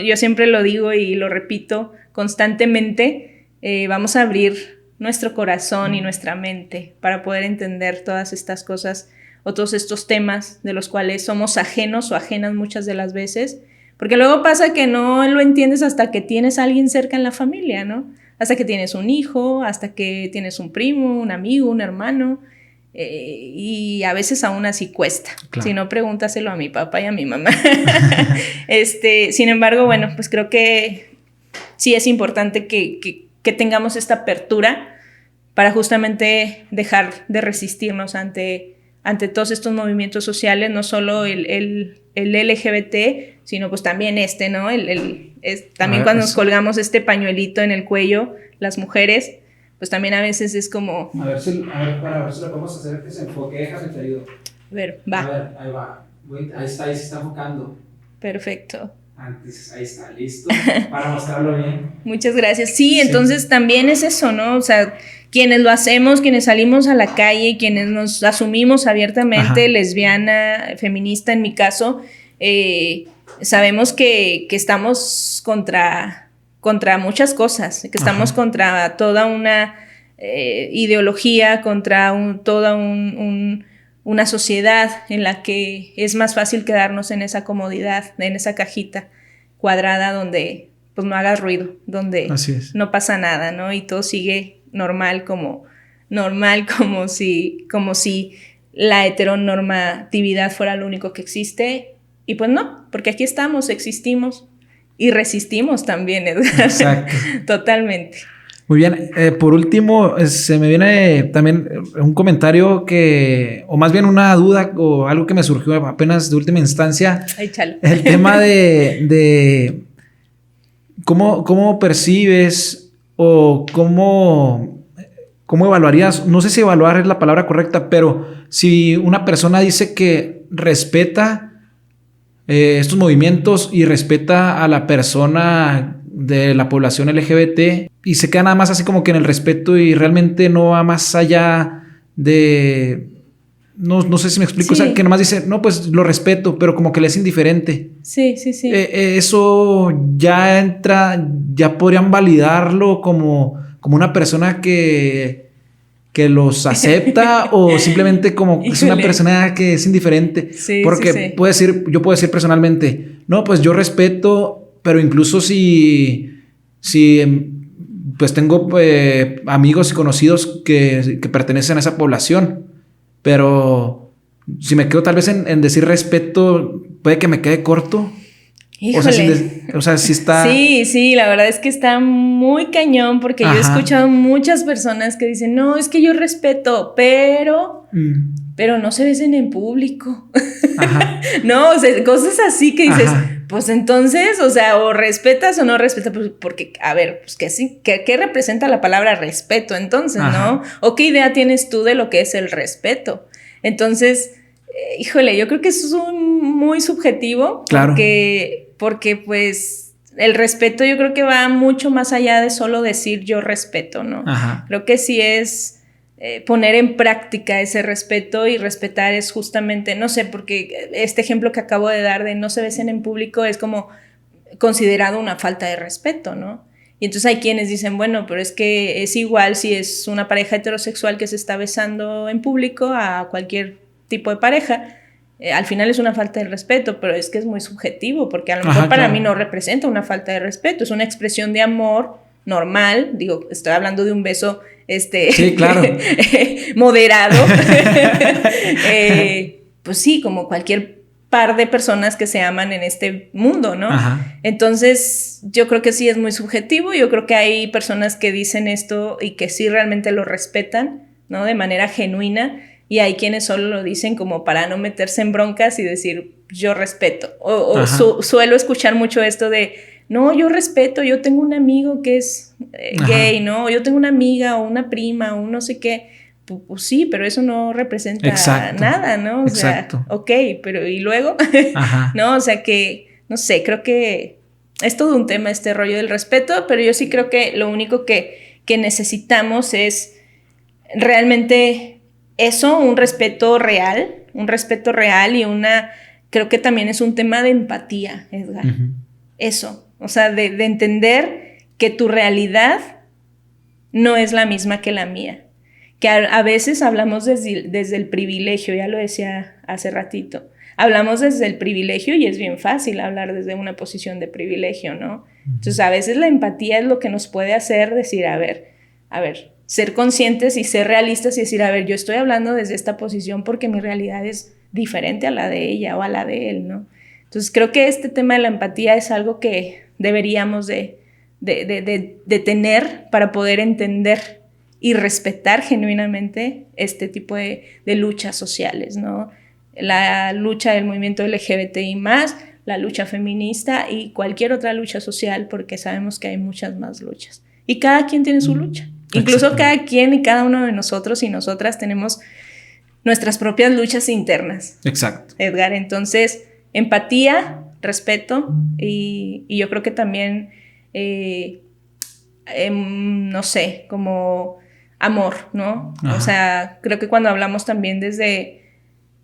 Yo siempre lo digo y lo repito constantemente, vamos a abrir nuestro corazón y nuestra mente para poder entender todas estas cosas o todos estos temas de los cuales somos ajenos o ajenas muchas de las veces, porque luego pasa que no lo entiendes hasta que tienes a alguien cerca en la familia, ¿no? Hasta que tienes un hijo, hasta que tienes un primo, un amigo, un hermano, y a veces aún así cuesta. Claro. Si no, pregúntaselo a mi papá y a mi mamá. Sin embargo, bueno, pues creo que sí es importante que tengamos esta apertura para justamente dejar de resistirnos ante todos estos movimientos sociales, no solo el LGBT, sino pues también ¿no? También cuando nos colgamos este pañuelito en el cuello, las mujeres, pues también a veces es como... para ver si lo podemos hacer que se enfoque, déjame te ayudo. A ver, va. A ver, ahí va. Ahí se está enfocando. Perfecto. Antes, ahí está, listo, para mostrarlo bien. Muchas gracias. Sí, entonces también es eso, ¿no? O sea, quienes lo hacemos, quienes salimos a la calle, quienes nos asumimos abiertamente lesbiana, feminista en mi caso, sabemos que estamos contra muchas cosas, que estamos contra toda una ideología, contra toda una sociedad en la que es más fácil quedarnos en esa comodidad, en esa cajita cuadrada donde pues no hagas ruido, donde no pasa nada, ¿no? Y todo sigue normal como si la heteronormatividad fuera lo único que existe. Y pues no, porque aquí estamos, existimos y resistimos también, Edgar. Exacto. Totalmente. Muy bien, por último, se me viene también un comentario o más bien una duda o algo que me surgió apenas de última instancia. Échalo. El tema de cómo percibes o cómo evaluarías, no sé si evaluar es la palabra correcta, pero si una persona dice que respeta estos movimientos y respeta a la persona de la población LGBT y se queda nada más así como que en el respeto y realmente no va más allá de... No sé si me explico, sí. O sea, que nomás dice, no, pues lo respeto, pero como que le es indiferente. Sí. Eso ya podrían validarlo como una persona que los acepta o simplemente como es una persona que es indiferente. Sí, porque yo puedo decir personalmente, no, pues yo respeto, pero incluso si pues tengo amigos y conocidos que pertenecen a esa población, pero si me quedo tal vez en decir respeto, puede que me quede corto. Híjole. O sea, sí está... Sí, la verdad es que está muy cañón porque yo he escuchado muchas personas que dicen, no, es que yo respeto, pero no se besen en público. No, o sea, cosas así que dices, pues entonces, o sea, o respetas o no respetas, pues porque, a ver, pues ¿qué representa la palabra respeto entonces, no? ¿O qué idea tienes tú de lo que es el respeto? Entonces... híjole, yo creo que eso es muy subjetivo. Claro. Porque pues el respeto yo creo que va mucho más allá de solo decir yo respeto, ¿no? Ajá. Creo que sí es poner en práctica ese respeto, y respetar es justamente, no sé, porque este ejemplo que acabo de dar de no se besen en público es como considerado una falta de respeto, ¿no? Y entonces hay quienes dicen, bueno, pero es que es igual si es una pareja heterosexual que se está besando en público a cualquier tipo de pareja. Al final es una falta de respeto, pero es que es muy subjetivo, porque a lo mejor para mí no representa una falta de respeto, es una expresión de amor normal. Digo, estoy hablando de un beso sí, claro. moderado. Pues sí, como cualquier par de personas que se aman en este mundo, ¿no? Ajá. Entonces, yo creo que sí es muy subjetivo. Yo creo que hay personas que dicen esto y que sí realmente lo respetan, ¿no? De manera genuina. Y hay quienes solo lo dicen como para no meterse en broncas y decir, yo respeto. O suelo escuchar mucho esto de, no, yo respeto, yo tengo un amigo que es gay, ¿no? Yo tengo una amiga o una prima o no sé qué. Pues sí, pero eso no representa nada, ¿no? O sea, ok, pero ¿y luego? ¿No? O sea que, no sé, creo que es todo un tema este rollo del respeto, pero yo sí creo que lo único que necesitamos es realmente eso, un respeto real y creo que también es un tema de empatía, Edgar. Eso, o sea, de entender que tu realidad no es la misma que la mía. Que a veces hablamos desde el privilegio, ya lo decía hace ratito. Hablamos desde el privilegio y es bien fácil hablar desde una posición de privilegio, ¿no? Entonces, a veces la empatía es lo que nos puede hacer decir, a ver, ser conscientes y ser realistas y decir, a ver, yo estoy hablando desde esta posición porque mi realidad es diferente a la de ella o a la de él, ¿no? Entonces, creo que este tema de la empatía es algo que deberíamos de tener para poder entender y respetar genuinamente este tipo de luchas sociales, ¿no? La lucha del movimiento LGBTI+, la lucha feminista y cualquier otra lucha social, porque sabemos que hay muchas más luchas. Y cada quien tiene su lucha. Incluso cada quien y cada uno de nosotros y nosotras tenemos nuestras propias luchas internas. Exacto. Edgar, entonces, empatía, respeto y yo creo que también, no sé, como amor, ¿no? Ajá. O sea, creo que cuando hablamos también desde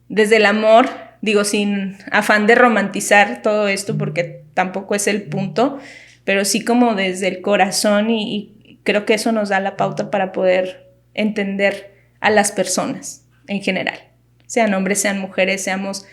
el amor, digo, sin afán de romantizar todo esto, porque tampoco es el punto, pero sí como desde el corazón y creo que eso nos da la pauta para poder entender a las personas en general, sean hombres, sean mujeres, seamos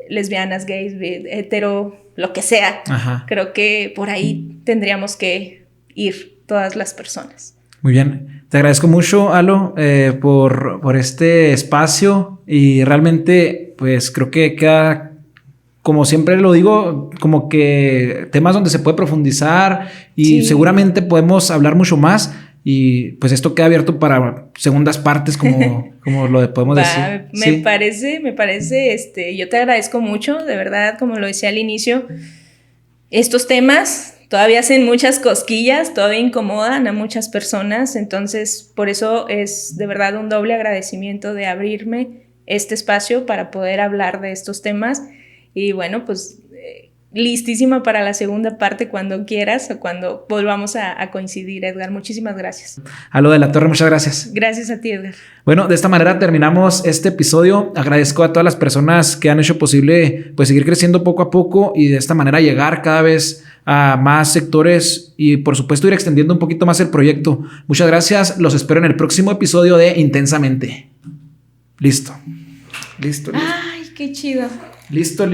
lesbianas, gays, hetero, lo que sea. Ajá. Creo que por ahí tendríamos que ir todas las personas. Muy bien, te agradezco mucho, Alo, por este espacio y realmente pues creo que queda, como siempre lo digo, como que temas donde se puede profundizar y seguramente podemos hablar mucho más y pues esto queda abierto para segundas partes como lo podemos decir. Me parece, yo te agradezco mucho, de verdad, como lo decía al inicio, estos temas todavía hacen muchas cosquillas, todavía incomodan a muchas personas, entonces por eso es de verdad un doble agradecimiento de abrirme este espacio para poder hablar de estos temas y bueno, pues listísima para la segunda parte cuando quieras o cuando volvamos a coincidir, Edgar. Muchísimas gracias. Alo de la Torre, muchas gracias. Gracias a ti, Edgar. Bueno, de esta manera terminamos este episodio. Agradezco a todas las personas que han hecho posible pues seguir creciendo poco a poco y de esta manera llegar cada vez a más sectores y por supuesto ir extendiendo un poquito más el proyecto. Muchas gracias. Los espero en el próximo episodio de Intensamente. Listo. Ay, qué chido. Listo.